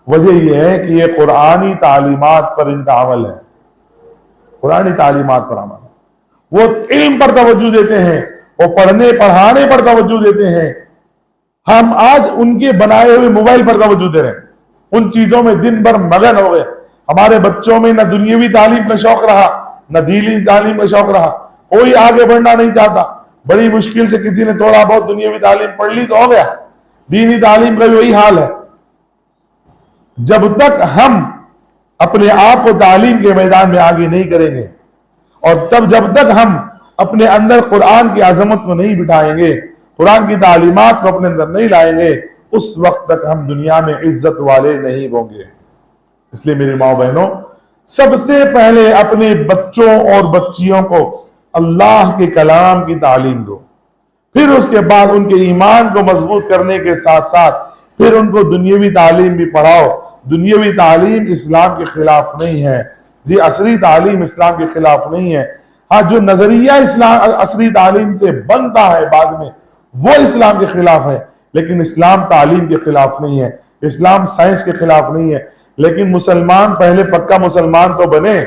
وجہ یہ ہے کہ یہ قرآنی تعلیمات پر ان کا عمل ہے، قرآنی تعلیمات پر عمل ہے۔ وہ علم پر توجہ دیتے ہیں، وہ پڑھنے پڑھانے پر توجہ دیتے ہیں۔ ہم آج ان کے بنائے ہوئے موبائل پر توجہ دے رہے ہیں، ان چیزوں میں دن بھر مگن ہو گئے۔ ہمارے بچوں میں نہ دنیاوی تعلیم کا شوق رہا، نہ دینی تعلیم کا شوق رہا، کوئی آگے بڑھنا نہیں چاہتا۔ بڑی مشکل سے کسی نے تھوڑا بہت دنیاوی تعلیم پڑھ لی تو ہو گیا، دینی تعلیم کا بھی وہی حال ہے۔ جب تک ہم اپنے آپ کو تعلیم کے میدان میں آگے نہیں کریں گے، اور جب تک ہم اپنے اندر قرآن کی عظمت کو نہیں بٹھائیں گے، قرآن کی تعلیمات کو اپنے اندر نہیں لائیں گے، اس وقت تک ہم دنیا میں عزت والے نہیں ہوں گے۔ اس لیے میری ماں بہنوں، سب سے پہلے اپنے بچوں اور بچیوں کو اللہ کے کلام کی تعلیم دو، پھر اس کے بعد ان کے ایمان کو مضبوط کرنے کے ساتھ ساتھ پھر ان کو دنیاوی تعلیم بھی پڑھاؤ۔ دنیاوی تعلیم اسلام کے خلاف نہیں ہے جی، عصری تعلیم اسلام کے خلاف نہیں ہے۔ ہاں، جو نظریہ اسلام عصری تعلیم سے بنتا ہے بعد میں وہ اسلام کے خلاف ہے، لیکن اسلام تعلیم کے خلاف نہیں ہے، اسلام سائنس کے خلاف نہیں ہے۔ لیکن مسلمان پہلے پکا مسلمان تو بنے،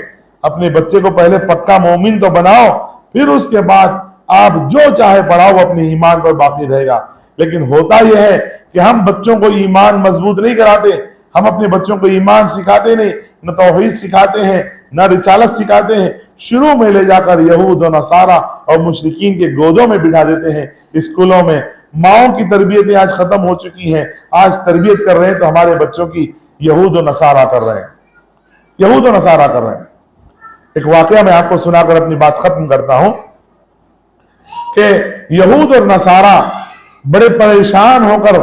اپنے بچے کو پہلے پکا مومن تو بناؤ، پھر اس کے بعد آپ جو چاہے پڑھاؤ، اپنے ایمان پر باقی رہے گا۔ لیکن ہوتا یہ ہے کہ ہم بچوں کو ایمان مضبوط نہیں کراتے، ہم اپنے بچوں کو ایمان سکھاتے نہیں، نہ توحید سکھاتے ہیں، نہ رسالت سکھاتے ہیں، شروع میں لے جا کر یہود و نصارہ اور مشرکین کے گودوں میں بٹھا دیتے ہیں۔ اسکولوں میں ماؤں کی تربیتیں آج ختم ہو چکی ہیں، آج تربیت کر رہے ہیں تو ہمارے بچوں کی یہود و نصارہ کر رہے ہیں، یہود و نصارہ کر رہے ہیں۔ ایک واقعہ میں آپ کو سنا کر اپنی بات ختم کرتا ہوں کہ یہود اور نصارہ بڑے پریشان ہو کر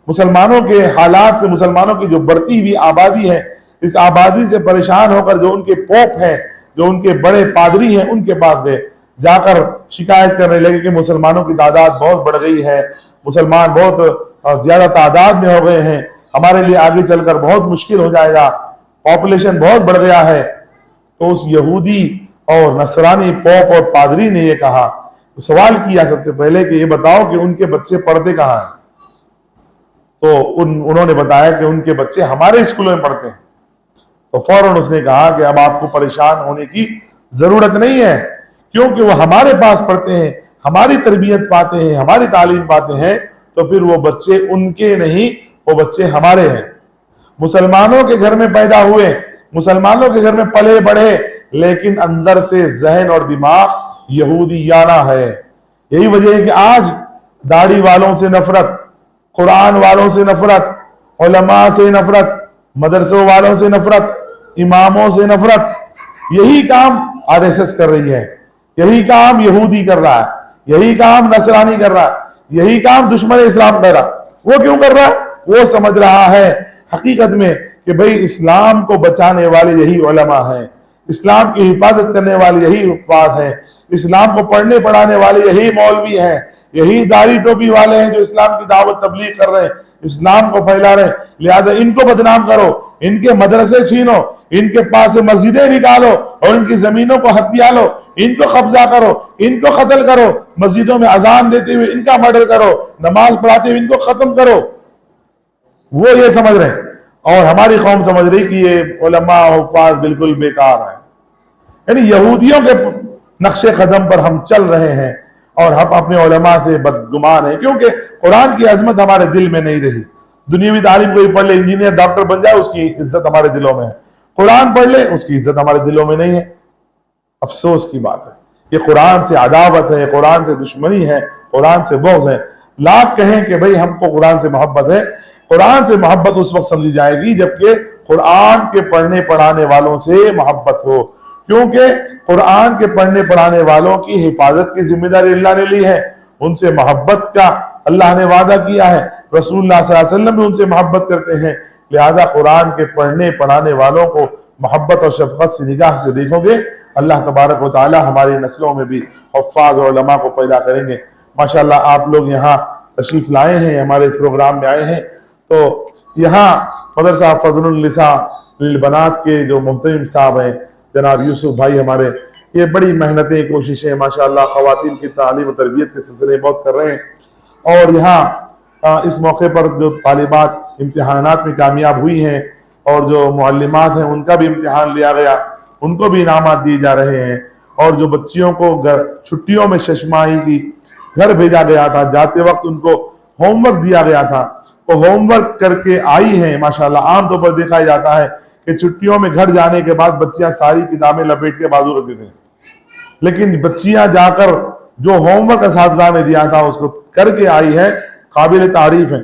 مسلمانوں کے حالات سے، مسلمانوں کی جو بڑھتی ہوئی آبادی ہے، اس آبادی سے پریشان ہو کر جو ان کے پوپ ہیں، جو ان کے بڑے پادری ہیں، ان کے پاس گئے، جا کر شکایت کرنے لگے کہ مسلمانوں کی تعداد بہت بڑھ گئی ہے، مسلمان بہت زیادہ تعداد میں ہو گئے ہیں، ہمارے لیے آگے چل کر بہت مشکل ہو جائے گا، پاپولیشن بہت بڑھ گیا ہے۔ تو اس یہودی اور نصرانی پوپ اور پادری نے یہ کہا، سوال کیا سب سے پہلے کہ یہ بتاؤ کہ ان کے بچے پڑھتے کہاں ہیں؟ تو انہوں نے بتایا کہ ان کے بچے ہمارے اسکولوں میں پڑھتے ہیں۔ تو فوراً اس نے کہا کہ اب آپ کو پریشان ہونے کی ضرورت نہیں ہے، کیونکہ وہ ہمارے پاس پڑھتے ہیں، ہماری تربیت پاتے ہیں، ہماری تعلیم پاتے ہیں، تو پھر وہ بچے ان کے نہیں، وہ بچے ہمارے ہیں۔ مسلمانوں کے گھر میں پیدا ہوئے، مسلمانوں کے گھر میں پلے بڑھے، لیکن اندر سے ذہن اور دماغ یہودیانہ ہے۔ یہی وجہ ہے کہ آج داڑھی والوں سے نفرت، قرآن والوں سے نفرت، علماء سے نفرت، مدرسوں والوں سے نفرت، اماموں سے نفرت، یہی کام RSS کر رہی ہے، یہی کام یہودی کر رہا ہے، یہی کام نصرانی کر رہا ہے، یہی کام دشمن اسلام کر رہا ہے۔ وہ کیوں کر رہا ہے؟ وہ سمجھ رہا ہے حقیقت میں کہ بھئی اسلام کو بچانے والے یہی علماء ہیں، اسلام کی حفاظت کرنے والے یہی حفاظ ہیں، اسلام کو پڑھنے پڑھانے والے یہی مولوی ہیں، یہی داڑھی ٹوپی والے ہیں جو اسلام کی دعوت تبلیغ کر رہے ہیں، اسلام کو پھیلا رہے ہیں، لہٰذا ان کو بدنام کرو، ان کے مدرسے چھینو، ان کے پاس سے مسجدیں نکالو اور ان کی زمینوں کو ہتھیا لو، ان کو قبضہ کرو، ان کو قتل کرو، مسجدوں میں اذان دیتے ہوئے ان کا مرڈر کرو، نماز پڑھاتے ہوئے ان کو ختم کرو۔ وہ یہ سمجھ رہے ہیں، اور ہماری قوم سمجھ رہی کہ یہ علماء حفاظ بالکل بیکار ہیں۔ یعنی یہودیوں کے نقش قدم پر ہم چل رہے ہیں اور ہم اپنے علماء سے بدگمان ہیں، کیونکہ قرآن کی عظمت ہمارے دل میں نہیں رہی۔ دنیاوی تعلیم کوئی پڑھ لے، انجینئر ڈاکٹر بن جائے، اس کی عزت ہمارے دلوں میں ہے، قرآن پڑھ لے اس کی عزت ہمارے دلوں میں نہیں ہے۔ افسوس کی بات ہے، یہ قرآن سے عداوت ہے، قرآن سے دشمنی ہے، قرآن سے بغض ہے۔ لاکھ کہیں کہ بھئی ہم کو قرآن سے محبت ہے، قرآن سے محبت اس وقت سمجھی جائے گی جبکہ قرآن کے پڑھنے پڑھانے والوں سے محبت ہو، کیونکہ قرآن کے پڑھنے پڑھانے والوں کی حفاظت کی ذمہ داری اللہ نے لی ہے، ان سے محبت کا اللہ نے وعدہ کیا ہے، رسول اللہ صلی اللہ علیہ وسلم بھی ان سے محبت کرتے ہیں، لہذا قرآن کے پڑھنے پڑھانے والوں کو محبت اور شفقت سے نگاہ سے دیکھو گے، اللہ تبارک و تعالی ہماری نسلوں میں بھی حفاظ اور علماء کو پیدا کریں گے۔ ماشاءاللہ آپ لوگ یہاں تشریف لائے ہیں، ہمارے اس پروگرام میں آئے ہیں، تو یہاں مدرسہ فضل النساء للبنات کے جو محترم صاحب ہیں جناب یوسف بھائی ہمارے، یہ بڑی محنتیں کوششیں ماشاءاللہ خواتین کی تعلیم و تربیت کے سلسلے بہت کر رہے ہیں، اور یہاں اس موقع پر جو طالبات امتحانات میں کامیاب ہوئی ہیں اور جو معلمات ہیں ان کا بھی امتحان لیا گیا، ان کو بھی انعامات دیے جا رہے ہیں، اور جو بچیوں کو چھٹیوں میں ششماہی کی گھر بھیجا گیا تھا، جاتے وقت ان کو ہوم ورک دیا گیا تھا، وہ ہوم ورک کر کے آئی ہیں ماشاءاللہ۔ عام طور پر دیکھا جاتا ہے کہ چھٹیوں میں گھر جانے کے بعد بچیاں ساری کتابیں لپیٹ کے بازو رکھ دیتے ہیں، لیکن بچیاں جا کر جو ہوم ورک اساتذہ نے دیا تھا اس کو کر کے آئی ہے، قابل تعریف ہے۔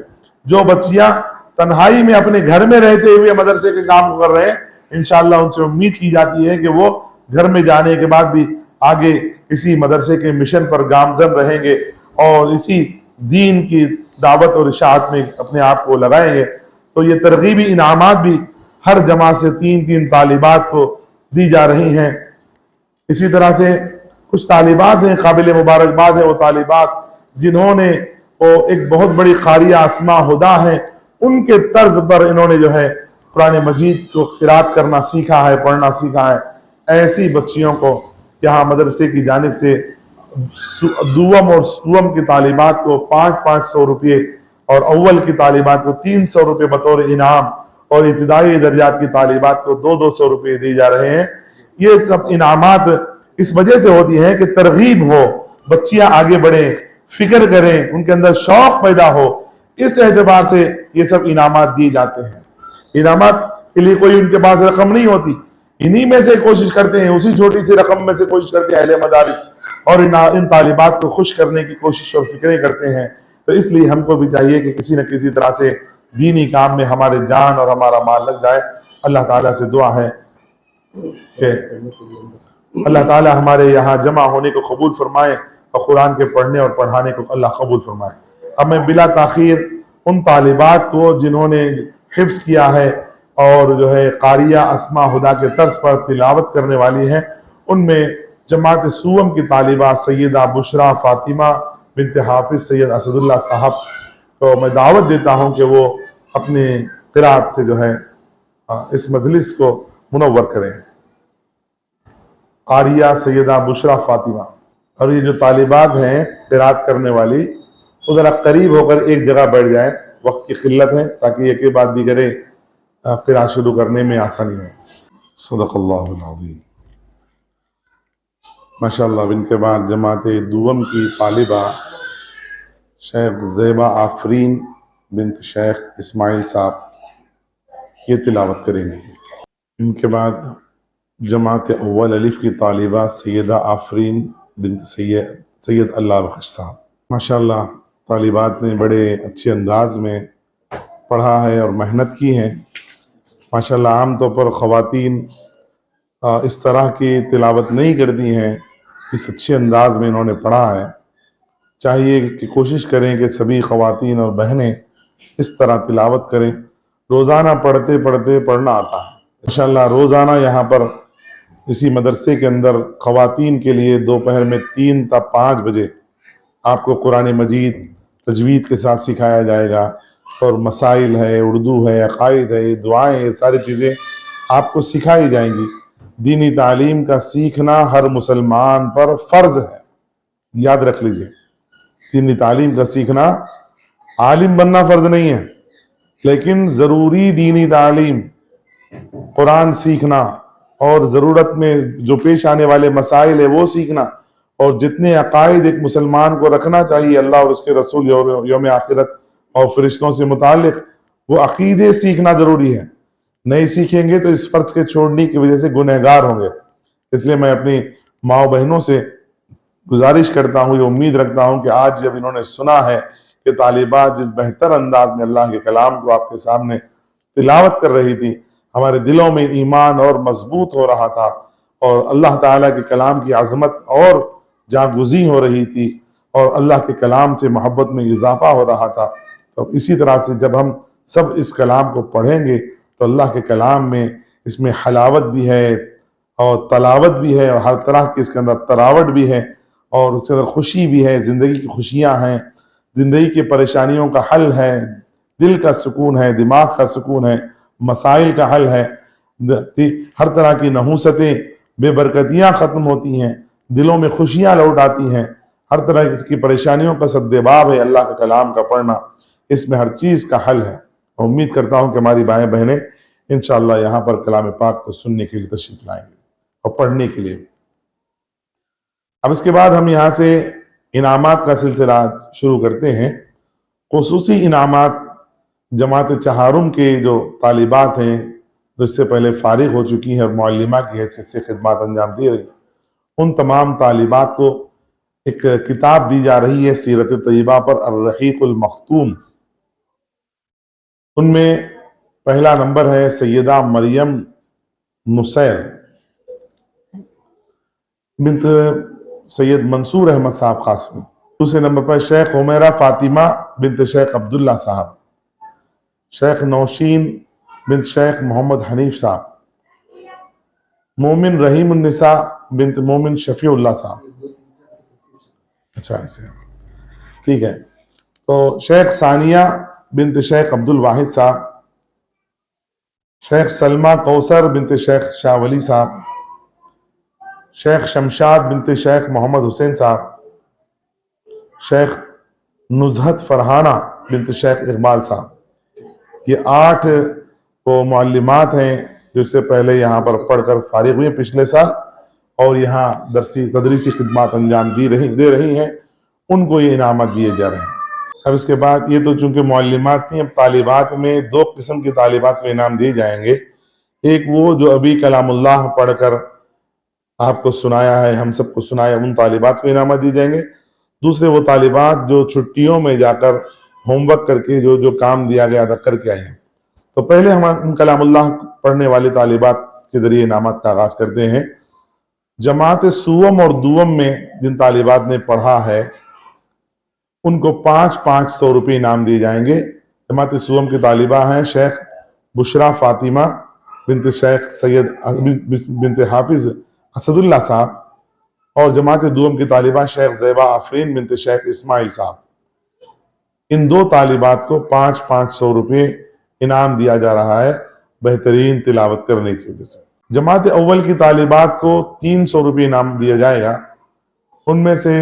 جو بچیاں تنہائی میں اپنے گھر میں رہتے ہوئے مدرسے کے کام کو کر رہے ہیں، انشاءاللہ ان سے امید کی جاتی ہے کہ وہ گھر میں جانے کے بعد بھی آگے اسی مدرسے کے مشن پر گامزن رہیں گے اور اسی دین کی دعوت اور اشاعت میں اپنے آپ کو لگائیں گے۔ تو یہ ترغیبی انعامات بھی ہر جماعت سے 3 طالبات کو دی جا رہی ہیں۔ اسی طرح سے کچھ طالبات ہیں، قابل مبارکباد ہیں وہ طالبات جنہوں نے وہ ایک بہت بڑی قاریہ اسماء ہدا ہیں، ان کے طرز پر انہوں نے جو ہے قرآن مجید کو قرات کرنا سیکھا ہے، پڑھنا سیکھا ہے۔ ایسی بچیوں کو یہاں مدرسے کی جانب سے دوم اور سوم کی طالبات کو 500 روپے اور اول کی طالبات کو 300 روپے بطور انعام، اور ابتدائی درجات کی طالبات کو 200 روپے دی جا رہے ہیں۔ یہ سب انعامات اس وجہ سے ہوتی ہیں کہ ترغیب ہو، بچیاں آگے بڑھیں، فکر کریں، ان کے اندر شوق پیدا ہو، اس اعتبار سے یہ سب انعامات دیے جاتے ہیں۔ انعامات کے لیے کوئی ان کے پاس رقم نہیں ہوتی، انہی میں سے کوشش کرتے ہیں، اسی چھوٹی سی رقم میں سے کوشش کرتے ہیں اہل مدارس، اور ان طالبات کو خوش کرنے کی کوشش اور فکریں کرتے ہیں۔ تو اس لیے ہم کو بھی چاہیے کہ کسی نہ کسی طرح سے دینی کام میں ہمارے جان اور ہمارا مال لگ جائے۔ اللہ تعالیٰ سے دعا ہے کہ اللہ تعالیٰ ہمارے یہاں جمع ہونے کو قبول فرمائے اور قرآن کے پڑھنے اور پڑھانے کو اللہ قبول فرمائے۔ اب میں بلا تاخیر ان طالبات کو جنہوں نے حفظ کیا ہے اور جو ہے قاریہ اسماء ہدا کے طرز پر تلاوت کرنے والی ہیں، ان میں جماعت سوم کی طالبہ سیدہ بشرا فاطمہ بنت حافظ سید اسد اللہ صاحب کو میں دعوت دیتا ہوں کہ وہ اپنے قرات سے جو ہے اس مجلس کو منور کریں۔ قاریہ سیدہ بشرا فاطمہ، اور یہ جو طالبات ہیں قرات کرنے والی، وہ ذرا قریب ہو کر ایک جگہ بیٹھ جائیں، وقت کی قلت ہے، تاکہ ایک کے بعد دیگرے قرات شروع کرنے میں آسانی ہو۔ صدق اللہ العظیم۔ ماشاءاللہ ان کے بعد جماعت دوم کی طالبہ شیخ زیبا آفرین بنت شیخ اسماعیل صاحب یہ تلاوت کریں گے۔ ان کے بعد جماعت اول الف کی طالبہ سیدہ آفرین بنت سید اللہ بخش صاحب۔ ماشاءاللہ طالبات نے بڑے اچھے انداز میں پڑھا ہے اور محنت کی ہے۔ ماشاءاللہ عام طور پر خواتین اس طرح کی تلاوت نہیں کرتی ہیں جس اچھے انداز میں انہوں نے پڑھا ہے۔ چاہیے کہ کوشش کریں کہ سبھی خواتین اور بہنیں اس طرح تلاوت کریں، روزانہ پڑھتے پڑھتے پڑھنا آتا ہے۔ ماشاءاللہ روزانہ یہاں پر اسی مدرسے کے اندر خواتین کے لیے دوپہر میں 3 تا 5 بجے آپ کو قرآن مجید تجوید کے ساتھ سکھایا جائے گا، اور مسائل ہے، اردو ہے، عقائد ہے، دعائیں، یہ ساری چیزیں آپ کو سکھائی جائیں گی۔ دینی تعلیم کا سیکھنا ہر مسلمان پر فرض ہے، یاد رکھ لیجئے۔ دینی تعلیم کا سیکھنا، عالم بننا فرض نہیں ہے، لیکن ضروری دینی تعلیم، قرآن سیکھنا اور ضرورت میں جو پیش آنے والے مسائل ہے وہ سیکھنا، اور جتنے عقائد ایک مسلمان کو رکھنا چاہیے اللہ اور اس کے رسول، یوم آخرت اور فرشتوں سے متعلق، وہ عقیدے سیکھنا ضروری ہے۔ نہیں سیکھیں گے تو اس فرض کے چھوڑنے کی وجہ سے گنہگار ہوں گے۔ اس لیے میں اپنی ماؤں بہنوں سے گزارش کرتا ہوں، یہ امید رکھتا ہوں کہ آج جب انہوں نے سنا ہے کہ طالبات جس بہتر انداز میں اللہ کے کلام کو آپ کے سامنے تلاوت کر رہی تھی، ہمارے دلوں میں ایمان اور مضبوط ہو رہا تھا، اور اللہ تعالیٰ کے کلام کی عظمت اور جاگزی ہو رہی تھی، اور اللہ کے کلام سے محبت میں اضافہ ہو رہا تھا۔ تو اسی طرح سے جب ہم سب اس کلام کو پڑھیں گے تو اللہ کے کلام میں اس میں حلاوت بھی ہے اور تلاوت بھی ہے اور ہر طرح کی اس کے اندر تراوٹ بھی ہے اور اس کے اندر خوشی بھی ہے، زندگی کی خوشیاں ہیں، زندگی کی پریشانیوں کا حل ہے، دل کا سکون ہے، دماغ کا سکون ہے، مسائل کا حل ہے، ہر طرح کی نحوستیں بے برکتیاں ختم ہوتی ہیں، دلوں میں خوشیاں لوٹ آتی ہیں، ہر طرح کی پریشانیوں کا سدباب ہے اللہ کے کلام کا پڑھنا، اس میں ہر چیز کا حل ہے۔ امید کرتا ہوں کہ ہماری بھائی بہنیں انشاءاللہ یہاں پر کلام پاک کو سننے کے لیے تشریف لائیں گے اور پڑھنے کے لیے۔ اب اس کے بعد ہم یہاں سے انعامات کا سلسلہ شروع کرتے ہیں۔ خصوصی انعامات جماعت چہارم کے جو طالبات ہیں جو اس سے پہلے فارغ ہو چکی ہیں اور معلمہ کی حیثیت سے خدمات انجام دے رہی ہیں، ان تمام طالبات کو ایک کتاب دی جا رہی ہے سیرت طیبہ پر، الرحیق المختوم۔ ان میں پہلا نمبر ہے سیدہ مریم نصیر بنت سید منصور احمد صاحب قاسمی۔ دوسرے نمبر پر شیخ حمیرہ فاطمہ بنت شیخ عبداللہ صاحب، شیخ نوشین بنت شیخ محمد حنیف صاحب، مومن رحیم النساء بنت مومن شفیع اللہ صاحب۔ اچھا ایسے ٹھیک ہے، تو شیخ ثانیہ بنت شیخ عبد الواحد صاحب، شیخ سلمہ کوثر بنت شیخ شاہ ولی صاحب، شیخ شمشاد بنت شیخ محمد حسین صاحب، شیخ نزہت فرحانہ بنت شیخ اقبال صاحب۔ یہ 8 وہ معلمات ہیں جو اس سے پہلے یہاں پر پڑھ کر فارغ ہوئے پچھلے سال اور یہاں تدریسی خدمات انجام دے رہی ہیں، ان کو یہ انعامات دیے جا رہے ہیں۔ اب اس کے بعد یہ تو چونکہ معلمات تھیں، اب طالبات میں 2 قسم کی طالبات کو انعام دیے جائیں گے۔ ایک وہ جو ابھی کلام اللہ پڑھ کر آپ کو سنایا ہے، ہم سب کو سنایا، ان طالبات کو انعامات دی جائیں گے۔ دوسرے وہ طالبات جو چھٹیوں میں جا کر ہوم ورک کر کے جو کام دیا گیا تھا کر کے آئے ہیں۔ تو پہلے ہم ان کلام اللہ پڑھنے والی طالبات کے ذریعے انعامات کا آغاز کرتے ہیں۔ جماعت سوم اور دوم میں جن طالبات نے پڑھا ہے ان کو 500 روپے انعام دیے جائیں گے۔ جماعت سوم کی طالبہ ہیں شیخ بشرا فاطمہ بنت شیخ سید بنت حافظ اسد اللہ صاحب، اور جماعت دوم کی طالبہ شیخ زیبہ آفرین بنت شیخ اسماعیل صاحب۔ ان 2 طالبات کو 500 روپے انعام دیا جا رہا ہے بہترین تلاوت کرنے کی وجہ سے۔ جماعت اول کی طالبات کو 300 روپے انعام دیا جائے گا۔ ان میں سے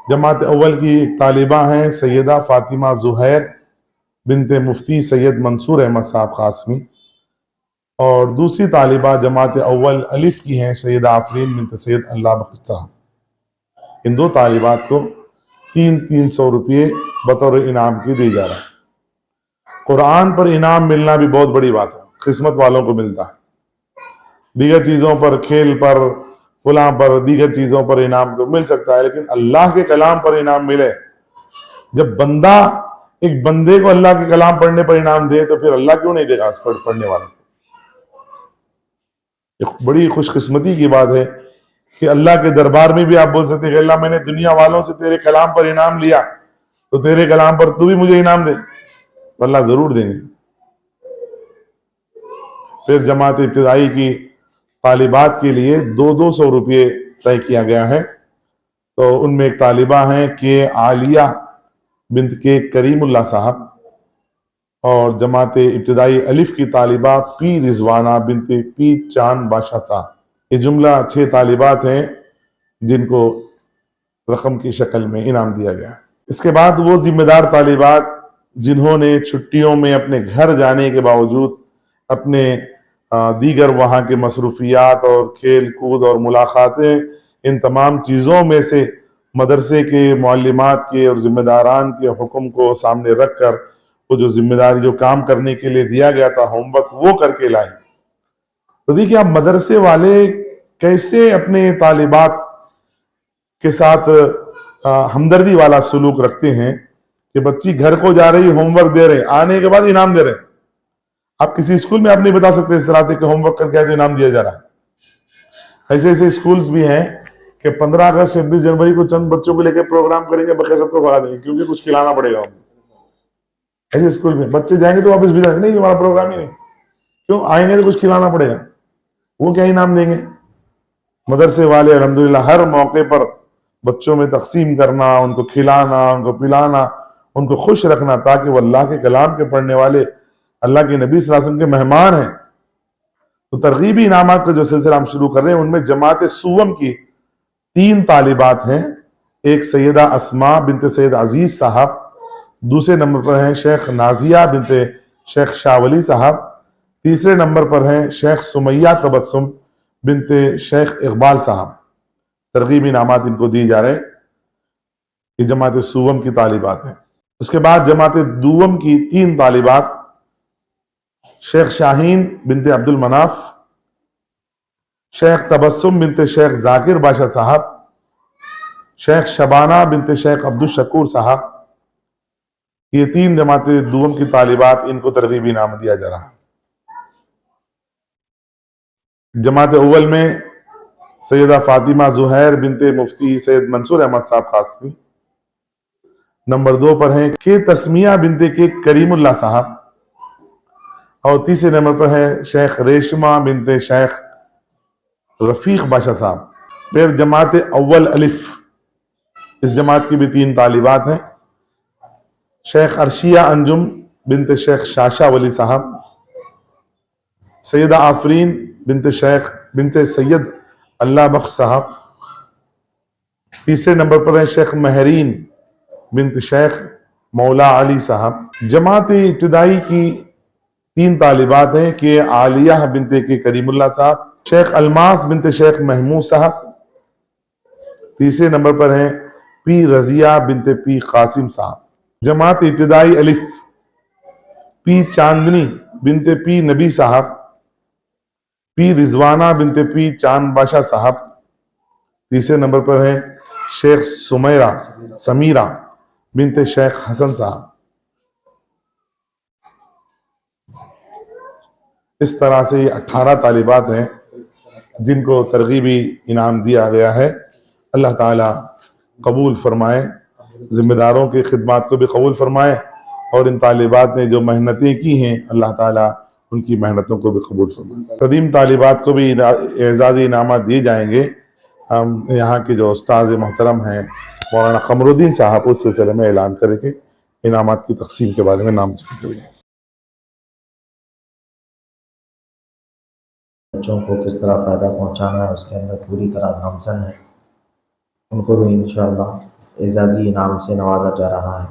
جماعت اول کی طالبہ ہیں سیدہ فاطمہ زہیر بنت مفتی سید منصور احمد صاحب قاسمی، اور دوسری طالبہ جماعت اول الف کی ہیں سیدہ آفرین بنت سید اللہ بخش صاحب۔ ان 2 طالبات کو 300 روپے بطور انعام کی دی جا رہا ہے۔ قرآن پر انعام ملنا بھی بہت بڑی بات ہے، قسمت والوں کو ملتا ہے۔ دیگر چیزوں پر، کھیل پر، فلاں پر، دیگر چیزوں پر انعام تو مل سکتا ہے، لیکن اللہ کے کلام پر انعام ملے، جب بندہ ایک بندے کو اللہ کے کلام پڑھنے پر انعام دے تو پھر اللہ کیوں نہیں دے گا اس پر پڑھنے والوں کو؟ ایک بڑی خوش قسمتی کی بات ہے کہ اللہ کے دربار میں بھی آپ بول سکتے ہیں کہ اللہ میں نے دنیا والوں سے تیرے کلام پر انعام لیا تو تیرے کلام پر تو بھی مجھے انعام دے، تو اللہ ضرور دیں گے۔ پھر جماعت ابتدائی کی طالبات کے لیے 200 روپے طے کیا گیا ہے۔ تو ان میں ایک طالبہ ہیں کہ عالیہ بنت کے کریم اللہ صاحب، اور جماعت ابتدائی الف کی طالبہ پی رضوانہ بنت پی چاند بادشاہ صاحب۔ یہ جملہ 6 طالبات ہیں جن کو رقم کی شکل میں انعام دیا گیا۔ اس کے بعد وہ ذمہ دار طالبات جنہوں نے چھٹیوں میں اپنے گھر جانے کے باوجود اپنے دیگر وہاں کے مصروفیات اور کھیل کود اور ملاقاتیں، ان تمام چیزوں میں سے مدرسے کے معلمات کے اور ذمہ داران کے حکم کو سامنے رکھ کر وہ جو ذمہ داری جو کام کرنے کے لیے دیا گیا تھا ہوم ورک وہ کر کے لائیں۔ تو دیکھیے آپ مدرسے والے کیسے اپنے طالبات کے ساتھ ہمدردی والا سلوک رکھتے ہیں کہ بچی گھر کو جا رہی ہوم ورک دے رہے، آنے کے بعد انعام دے رہے۔ آپ کسی اسکول میں آپ نہیں بتا سکتے اس طرح سے کہ ہوم ورک کر کے آئے تو انعام دیا جا رہا ہے۔ ایسے ایسے اسکولز بھی ہیں کہ 15 اگست 26 جنوری کو چند بچوں کو لے کے پروگرام کریں گے، بقیہ سب کو بھگا دیں گے کیونکہ کچھ کھلانا پڑے گا۔ ایسے اسکول میں بچے جائیں گے تو واپس بھی جائیں گے، نہیں ہمارا پروگرام ہی نہیں، کیوں آئیں گے تو کچھ کھلانا پڑے گا۔ وہ کیا انعام دیں گے؟ مدرسے والے الحمدللہ ہر موقع پر بچوں میں تقسیم کرنا، ان کو کھلانا، ان کو پلانا، ان کو خوش رکھنا، تاکہ وہ اللہ کے کلام کے پڑھنے والے اللہ کے نبی صلی اللہ علیہ وسلم کے مہمان ہیں۔ تو ترغیبی انعامات کا جو سلسلہ ہم شروع کر رہے ہیں، ان میں جماعت سوم کی 3 طالبات ہیں۔ ایک سیدہ اسماء بنت سید عزیز صاحب، دوسرے نمبر پر ہیں شیخ نازیہ بنت شیخ شاہ ولی صاحب، تیسرے نمبر پر ہیں شیخ سمیہ تبسم بنت شیخ اقبال صاحب۔ ترغیبی انعامات ان کو دیے جا رہے ہیں۔ یہ جماعت سوم کی طالبات ہیں۔ اس کے بعد جماعت دوم کی 3 طالبات، شیخ شاہین بنت عبد المناف، شیخ تبسم بنت شیخ ذاکر باشا صاحب، شیخ شبانہ بنت شیخ عبد الشکور صاحب۔ یہ 3 جماعت دوم کی طالبات، ان کو ترغیبی انعام دیا جا رہا ہے۔ جماعت اول میں سیدہ فاطمہ زہیر بنت مفتی سید منصور احمد صاحب قاسمی، نمبر 2 پر ہیں کے تسمیہ بنت کے کریم اللہ صاحب، اور تیسرے نمبر پر ہے شیخ ریشمہ بنت شیخ رفیق باشا صاحب۔ پھر جماعت اول الف، اس جماعت کی بھی 3 طالبات ہیں، شیخ عرشیہ انجم بنت شیخ شاشا ولی صاحب، سیدہ آفرین بنت سید اللہ بخش صاحب، تیسرے نمبر پر ہیں شیخ مہرین بنت شیخ مولا علی صاحب۔ جماعت ابتدائی کی 3 طالبات ہیں کہ عالیہ بنت کے کریم اللہ صاحب، شیخ الماس بنت شیخ محمود صاحب، تیسرے نمبر پر ہیں پی رضیہ بنت پی قاسم صاحب۔ جماعت ابتدائی الف، پی چاندنی بنت پی نبی صاحب، پی رضوانہ بنت پی چاند باشا صاحب، تیسرے نمبر پر ہیں شیخ سمیرہ بنت شیخ حسن صاحب۔ اس طرح سے یہ 18 طالبات ہیں جن کو ترغیبی انعام دیا گیا ہے۔ اللہ تعالیٰ قبول فرمائے، ذمہ داروں کی خدمات کو بھی قبول فرمائے، اور ان طالبات نے جو محنتیں کی ہیں اللہ تعالیٰ ان کی محنتوں کو بھی قبول فرمائے۔ قدیم طالبات کو بھی اعزازی انعامات دیے جائیں گے۔ ہم یہاں کے جو استاذ محترم ہیں مولانا قمر الدین صاحب اس سلسلے میں اعلان کریں کہ انعامات کی تقسیم کے بارے میں نام ذکر کریں۔ بچوں کو کس طرح فائدہ پہنچانا ہے اس کے اندر پوری طرح گامزن ہے، ان کو بھی انشاءاللہ اعزازی انعام سے نوازا جا رہا ہے۔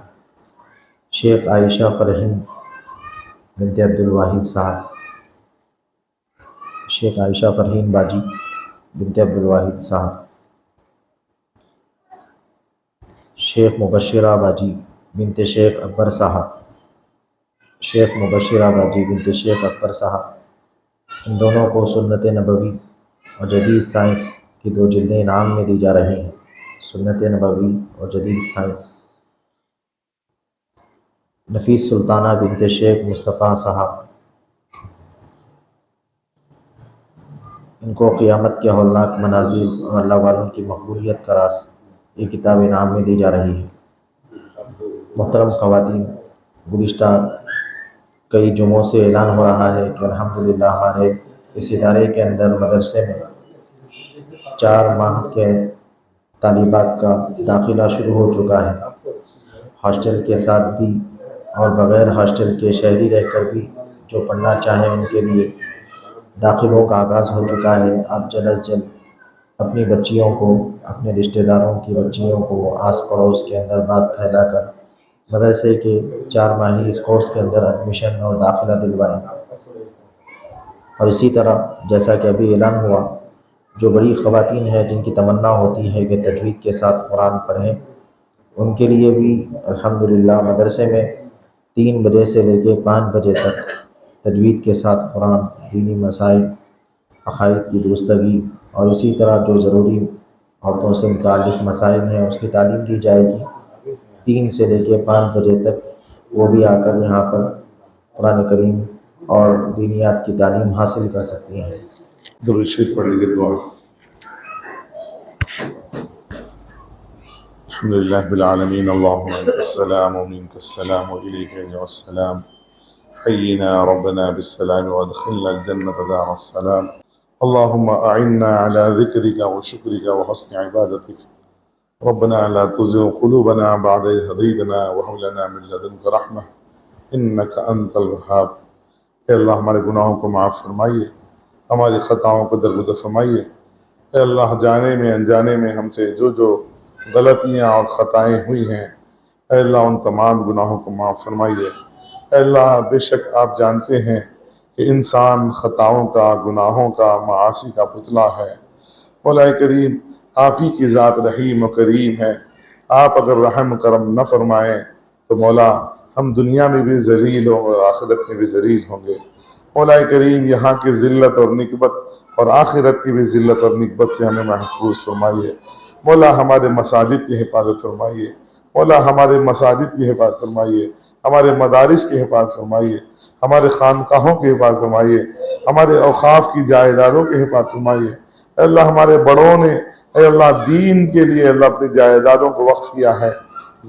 شیخ عائشہ فرحین بنت عبد الواحد صاحب، شیخ عائشہ فرحین باجی بنت عبد الواحد صاحب، شیخ مبشرہ باجی بنت شیخ اکبر صاحب، شیخ مبشرہ باجی بنت شیخ اکبر صاحب۔ ان دونوں کو سنت نبوی اور جدید سائنس کی 2 جلدیں انعام میں دی جا رہی ہیں، سنت نبوی اور جدید سائنس۔ نفیس سلطانہ بنت شیخ مصطفیٰ صاحب، ان کو قیامت کے ہولناک منازل اور اللہ والوں کی مقبولیت کا راز یہ کتاب انعام میں دی جا رہی ہے۔ محترم خواتین، گزشتہ کئی جمعوں سے اعلان ہو رہا ہے کہ الحمدللہ ہمارے اس ادارے کے اندر مدرسے میں 4 ماہ کے طالبات کا داخلہ شروع ہو چکا ہے۔ ہاسٹل کے ساتھ بھی اور بغیر ہاسٹل کے شہری رہ کر بھی جو پڑھنا چاہیں ان کے لیے داخلوں کا آغاز ہو چکا ہے۔ آپ جلد از جلد اپنی بچیوں کو، اپنے رشتہ داروں کی بچیوں کو آس پڑوس کے اندر بات پھیلا کر مدرسے کے 4 ماہی اس کورس کے اندر ایڈمیشن اور داخلہ دلوائیں۔ اور اسی طرح جیسا کہ ابھی اعلان ہوا، جو بڑی خواتین ہیں جن کی تمنا ہوتی ہے کہ تجوید کے ساتھ قرآن پڑھیں، ان کے لیے بھی الحمدللہ مدرسے میں 3 بجے سے لے کے 5 بجے تک تجوید کے ساتھ قرآن، دینی مسائل، عقائد کی درستگی اور اسی طرح جو ضروری عورتوں سے متعلق مسائل ہیں اس کی تعلیم دی جائے گی۔ 3 سے لے کے 5 بجے تک وہ بھی آ کر یہاں پر قرآن کریم اور دینیات کی تعلیم حاصل کر سکتی ہیں۔ درود شریف پڑھ لیجیے، دعا۔ الحمدللہ رب العالمین، اللہم انت السلام ومنک السلام والیک یرجع السلام، حینا ربنا بالسلام وادخلنا الجنة دار السلام، اللهم أعنا على ذكرك وشكرك وحسن عبادتك ربنا لا تزغ قلوبنا بعد إذ هديتنا وهب لنا من لدنك رحمة إنك أنت الوهاب۔ اے اللہ ہمارے گناہوں کو معاف فرمائیے، ہماری خطاؤں کو درگزر فرمائیے۔ اے اللہ جانے میں انجانے میں ہم سے جو غلطیاں اور خطائیں ہوئی ہیں، اے اللہ ان تمام گناہوں کو معاف فرمائیے۔ اے اللہ بے شک آپ جانتے ہیں کہ انسان خطاؤں کا، گناہوں کا، معاصی کا پتلا ہے۔ مولا کریم آپ ہی کی ذات رحیم و کریم ہے، آپ اگر رحم و کرم نہ فرمائیں تو مولا ہم دنیا میں بھی ذلیل ہوں اور آخرت میں بھی ذلیل ہوں گے۔ مولا کریم یہاں کی ذلت اور نکبت اور آخرت کی بھی ذلت اور نکبت سے ہمیں محفوظ فرمائیے۔ مولا ہمارے مساجد کی حفاظت فرمائیے، مولا ہمارے مساجد کی حفاظت فرمائیے، ہمارے مدارس کی حفاظت فرمائیے، ہمارے خانقاہوں کی حفاظت فرمائیے، ہمارے اوقاف کی جائیدادوں کی حفاظت فرمائیے۔ اے اللہ ہمارے بڑوں نے اے اللہ دین کے لیے اللہ اپنی جائیدادوں کو وقف کیا ہے،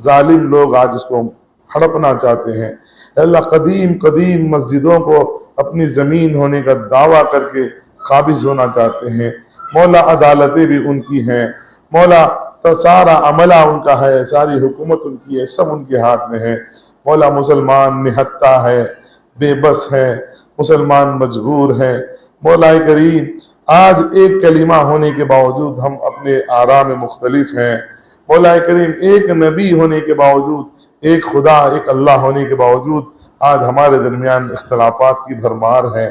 ظالم لوگ آج اس کو ہڑپنا چاہتے ہیں۔ اے اللہ قدیم مسجدوں کو اپنی زمین ہونے کا دعویٰ کر کے قابض ہونا چاہتے ہیں۔ مولا عدالتیں بھی ان کی ہیں، مولا سارا عملہ ان کا ہے، ساری حکومت ان کی ہے، سب ان کے ہاتھ میں ہے۔ مولا مسلمان نہتا ہے، بے بس ہے، مسلمان مجبور ہے۔ مولا کریم آج ایک کلمہ ہونے کے باوجود ہم اپنے آراء میں مختلف ہیں۔ مولا کریم ایک نبی ہونے کے باوجود، ایک خدا ایک اللہ ہونے کے باوجود آج ہمارے درمیان اختلافات کی بھرمار ہے۔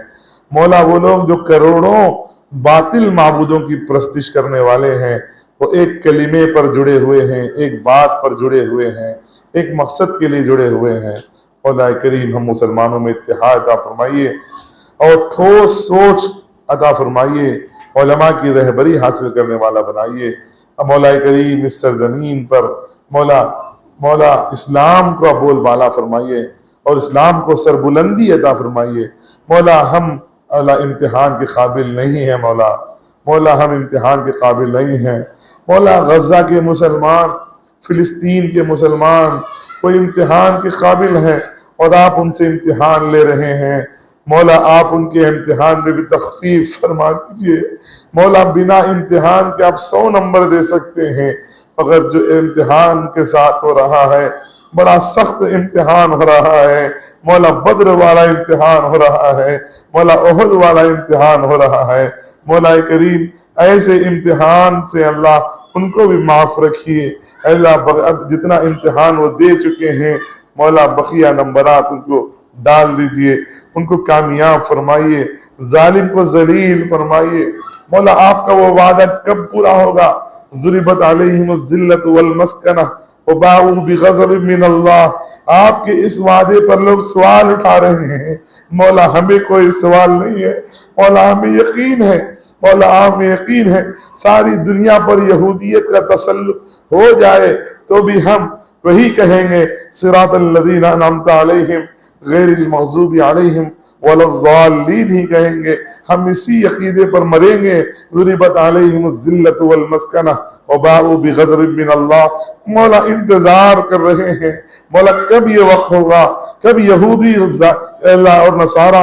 مولا وہ لوگ جو کروڑوں باطل معبودوں کی پرستش کرنے والے ہیں، وہ ایک کلمے پر جڑے ہوئے ہیں، ایک بات پر جڑے ہوئے ہیں، ایک مقصد کے لیے جڑے ہوئے ہیں۔ مولا کریم ہم مسلمانوں میں اتحاد عطا فرمائیے اور ٹھوس سوچ عطا فرمائیے، علماء کی رہبری حاصل کرنے والا بنائیے۔ مولا کریم اس سرزمین پر مولا اسلام کو بول بالا فرمائیے اور اسلام کو سربلندی عطا فرمائیے۔ مولا ہم اللہ امتحان کے قابل نہیں ہیں، مولا ہم امتحان کے قابل نہیں ہیں۔ مولا غزہ کے مسلمان، فلسطین کے مسلمان وہ امتحان کے قابل ہیں اور آپ ان سے امتحان لے رہے ہیں۔ مولا آپ ان کے امتحان میں بھی تخفیف فرما دیجئے۔ مولا بنا امتحان کے آپ 100 نمبر دے سکتے ہیں، مگر جو امتحان کے ساتھ ہو رہا ہے بڑا سخت امتحان ہو رہا ہے۔ مولا بدر والا امتحان ہو رہا ہے، مولا احد والا امتحان ہو رہا ہے۔ مولا کریم ایسے امتحان سے اللہ ان کو بھی معاف رکھیے۔ اللہ اب جتنا امتحان وہ دے چکے ہیں مولا بقیہ نمبرات ان کو ڈال دیجئے، ان کو کامیاب فرمائیے، ظالم کو ذلیل فرمائیے۔ مولا آپ کا وہ وعدہ کب پورا ہوگا؟ ضربت علیہم الذلۃ والمسکنہ وباؤوا بغضب من اللہ۔ آپ کے اس وعدے پر لوگ سوال اٹھا رہے ہیں، مولا ہمیں کوئی سوال نہیں ہے، مولا ہمیں یقین ہے، مولا ہمیں یقین ہے ساری دنیا پر یہودیت کا تسلط ہو جائے تو بھی ہم وہی کہیں گے، صراط الذین انعمت علیہم غیر المغضوب علیہم ولا الضالین ہی کہیں گے۔ ہم اسی عقیدے پر مریں گے۔ ضربت علیہم الذلۃ والمسکنہ وباؤوا بغضب من اللہ۔ مولا انتظار کر رہے ہیں، مولا کب یہ وقت ہوگا، کب یہودی اللہ اور نصارہ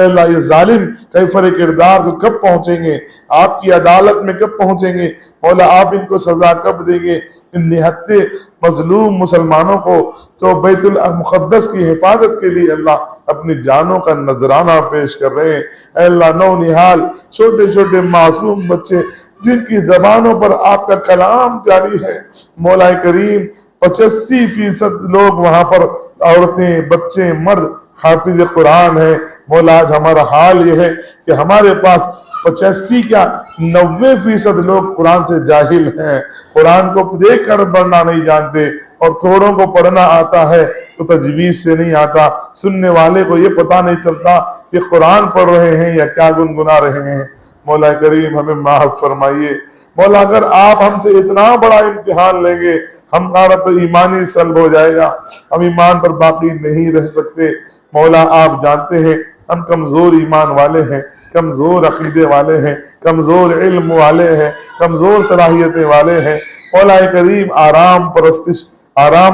اللہ یہ ظالم کیفر کردار کو کب پہنچیں گے، آپ کی عدالت میں کب پہنچیں گے؟ مولا آپ ان کو سزا کب دیں گے؟ ان نہتے مظلوم مسلمانوں کو تو بیت المقدس کی حفاظت کے لیے اللہ اپنی جانوں کا نذرانہ پیش کر رہے ہیں۔ اے اللہ نونہال چھوٹے چھوٹے معصوم بچے جن کی زبانوں پر آپ کا کلام جاری ہے، مولا کریم 85% لوگ وہاں پر عورتیں، بچے، مرد حافظ قرآن ہیں۔ مولا آج ہمارا حال یہ ہے کہ ہمارے پاس 85 کیا 90% لوگ قرآن سے جاہل ہیں، قرآن کو دیکھ کر پڑھنا نہیں جانتے، اور تھوڑوں کو پڑھنا آتا ہے تو تجویز سے نہیں آتا۔ سننے والے کو یہ پتہ نہیں چلتا کہ قرآن پڑھ رہے ہیں یا کیا گنگنا رہے ہیں۔ مولا کریم ہمیں معاف فرمائیے۔ مولا اگر آپ ہم سے اتنا بڑا امتحان لیں گے ہمارا تو ایمانی سلب ہو جائے گا، ہم ایمان پر باقی نہیں رہ سکتے۔ مولا آپ جانتے ہیں ہم کمزور ایمان والے ہیں، کمزور عقیدے والے ہیں، کمزور علم والے ہیں، کمزور صلاحیتیں والے ہیں۔ مولا کریم آرام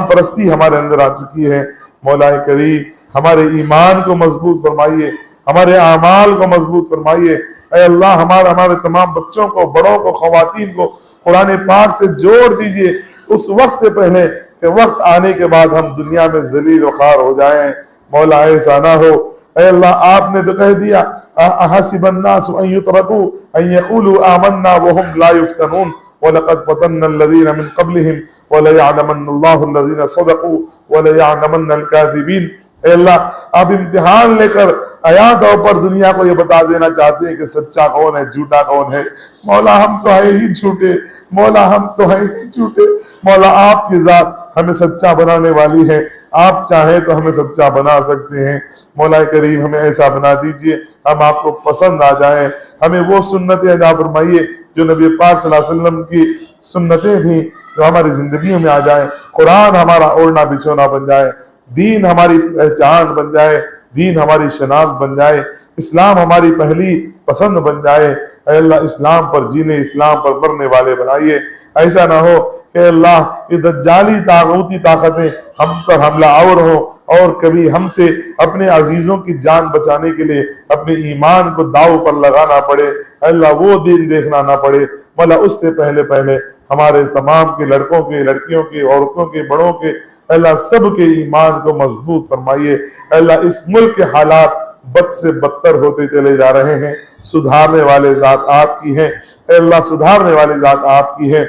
پرستی ہمارے اندر آ چکی ہے۔ مولا کریم ہمارے ایمان کو مضبوط فرمائیے، ہمارے اعمال کو مضبوط فرمائیے۔ اے اللہ ہمارے تمام بچوں کو، بڑوں کو، خواتین کو قرآن پاک سے جوڑ دیجئے اس وقت سے پہلے کہ وقت آنے کے بعد ہم دنیا میں ذلیل و خوار ہو جائیں۔ مولا ایسا نہ ہو۔ اے اللہ آپ نے تو کہہ دیا احسب الناس ان يتركوا ان يقولوا آمنا وهم لا يفتنون وَلَقَدْ فَتَنَّا الَّذِينَ مِن قَبْلِهِمْ وَلَيَعْلَمَنَّ اللَّهُ الَّذِينَ صَدَقُوا وَلَيَعْلَمَنَّ الْكَاذِبِينَ۔ اے اللہ آپ امتحان لے کر آیات پر دنیا کو یہ بتا دینا چاہتے ہیں کہ سچا کون ہے، جھوٹا کون ہے۔ مولا ہم تو ہیں ہی جھوٹے، مولا ہم تو ہیں ہی جھوٹے۔ مولا آپ کی ذات ہمیں سچا بنانے والی ہے، آپ چاہیں تو ہمیں سچا بنا سکتے ہیں۔ مولا کریم ہمیں ایسا بنا دیجئے ہم آپ کو پسند آ جائیں، ہمیں وہ سنتیں ادا فرمائیے جو نبی پاک صلی اللہ علیہ وسلم کی سنتیں تھیں جو ہماری زندگیوں میں آ جائیں۔ قرآن ہمارا اوڑھنا بچھونا بن جائے، دین ہماری پہچان بن جائے، دین ہماری شناخت بن جائے، اسلام ہماری پہلی پسند بن جائے۔ اے اللہ اسلام پر جینے، اسلام پر مرنے والے بنائیے۔ ایسا نہ ہو کہ اللہ یہ دجالی طاغوتی طاقتیں ہم پر حملہ آور ہوں اور کبھی ہم سے اپنے عزیزوں کی جان بچانے کے لیے اپنے ایمان کو داؤ پر لگانا پڑے۔ اللہ وہ دین دیکھنا نہ پڑے۔ مولا اس سے پہلے ہمارے تمام کے لڑکوں کے، لڑکیوں کے، عورتوں کے، بڑوں کے اللہ سب کے ایمان کو مضبوط فرمائیے۔ اللہ اس ملک کے حالات بد سے بدتر ہوتے چلے جا رہے ہیں، سدھارنے والے ذات آپ کی ہے۔ اے اللہ سدھارنے والی ذات آپ کی ہے۔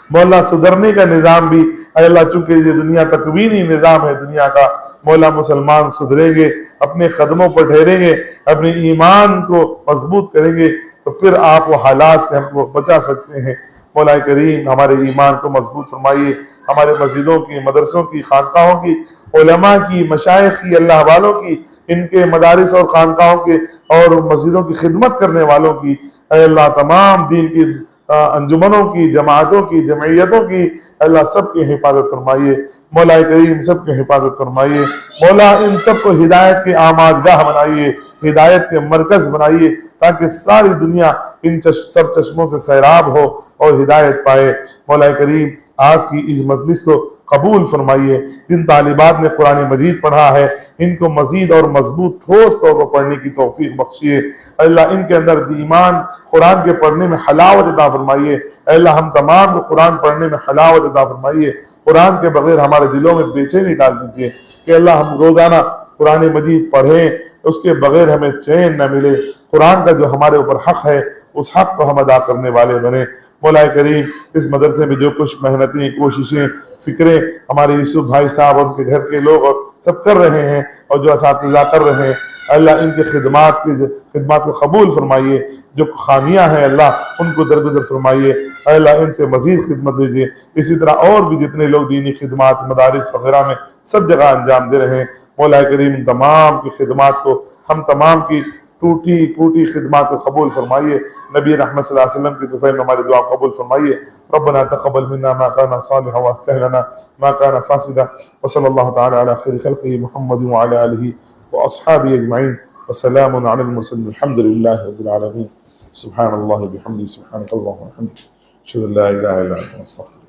مولا سدھرنے کا نظام بھی اے اللہ چونکہ یہ دنیا تکوینی نظام ہے دنیا کا، مولا مسلمان سدھریں گے، اپنے قدموں پر ٹھہریں گے، اپنے ایمان کو مضبوط کریں گے تو پھر آپ وہ حالات سے ہم کو بچا سکتے ہیں۔ مولا کریم ہمارے ایمان کو مضبوط فرمائیے، ہمارے مسجدوں کی، مدرسوں کی، خانقاہوں کی، علماء کی، مشائخ کی، اللہ والوں کی، ان کے مدارس اور خانقاہوں کے اور مسجدوں کی خدمت کرنے والوں کی، اے اللہ تمام دین کی انجمنوں کی، جماعتوں کی، جمعیتوں کی اللہ سب کی حفاظت فرمائیے۔ مولا کریم سب کی حفاظت فرمائیے۔ مولا ان سب کو ہدایت کے آماجگاہ بنائیے، ہدایت کے مرکز بنائیے تاکہ ساری دنیا ان سرچشموں سے سیراب ہو اور ہدایت پائے۔ مولا کریم آج کی اس مجلس کو قبول فرمائیے۔ جن طالبات نے قرآن مجید پڑھا ہے ان کو مزید اور مضبوط ٹھوس طور پر پڑھنے کی توفیق بخشیے۔ اللہ ان کے اندر ایمان قرآن کے پڑھنے میں حلاوت عطا فرمائیے۔ اے اللہ ہم تمام کو قرآن پڑھنے میں حلاوت عطا فرمائیے۔ قرآن کے بغیر ہمارے دلوں میں بے چینی ڈال دیجیے کہ اللہ ہم روزانہ قرآن مجید پڑھیں، اس کے بغیر ہمیں چین نہ ملے۔ قرآن کا جو ہمارے اوپر حق ہے اس حق کو ہم ادا کرنے والے بنے۔ مولا کریم اس مدرسے میں جو کچھ محنتیں، کوششیں، فکریں ہمارے یوسف بھائی صاحب اور ان کے گھر کے لوگ اور سب کر رہے ہیں اور جو اساتذہ کر رہے ہیں، اللہ ان کے خدمات کو قبول فرمائیے۔ جو خامیاں ہیں اللہ ان کو درگزر فرمائیے۔ اللہ ان سے مزید خدمت دیجیے۔ اسی طرح اور بھی جتنے لوگ دینی خدمات مدارس وغیرہ میں سب جگہ انجام دے رہے ہیں، مولا کریم ان تمام کی خدمات کو، ہم تمام کی ٹوٹی پھوٹی خدمات کو قبول فرمائیے۔ نبی رحمت صلی اللہ علیہ وسلم کی طفیل میں ہماری دعا قبول فرمائیے۔ ربنا تقبل منا ما كان صالحا واصلح لنا ما كان فاسدا، وصلى الله تعالى على خير خلقه محمد وعلى آله وأصحابه أجمعين، وسلام على المرسلين، الحمد لله رب العالمين۔ سبحان الله بحمده، سبحانك اللهم وبحمدك، أشهد أن لا إله إلا أنت، أستغفرك۔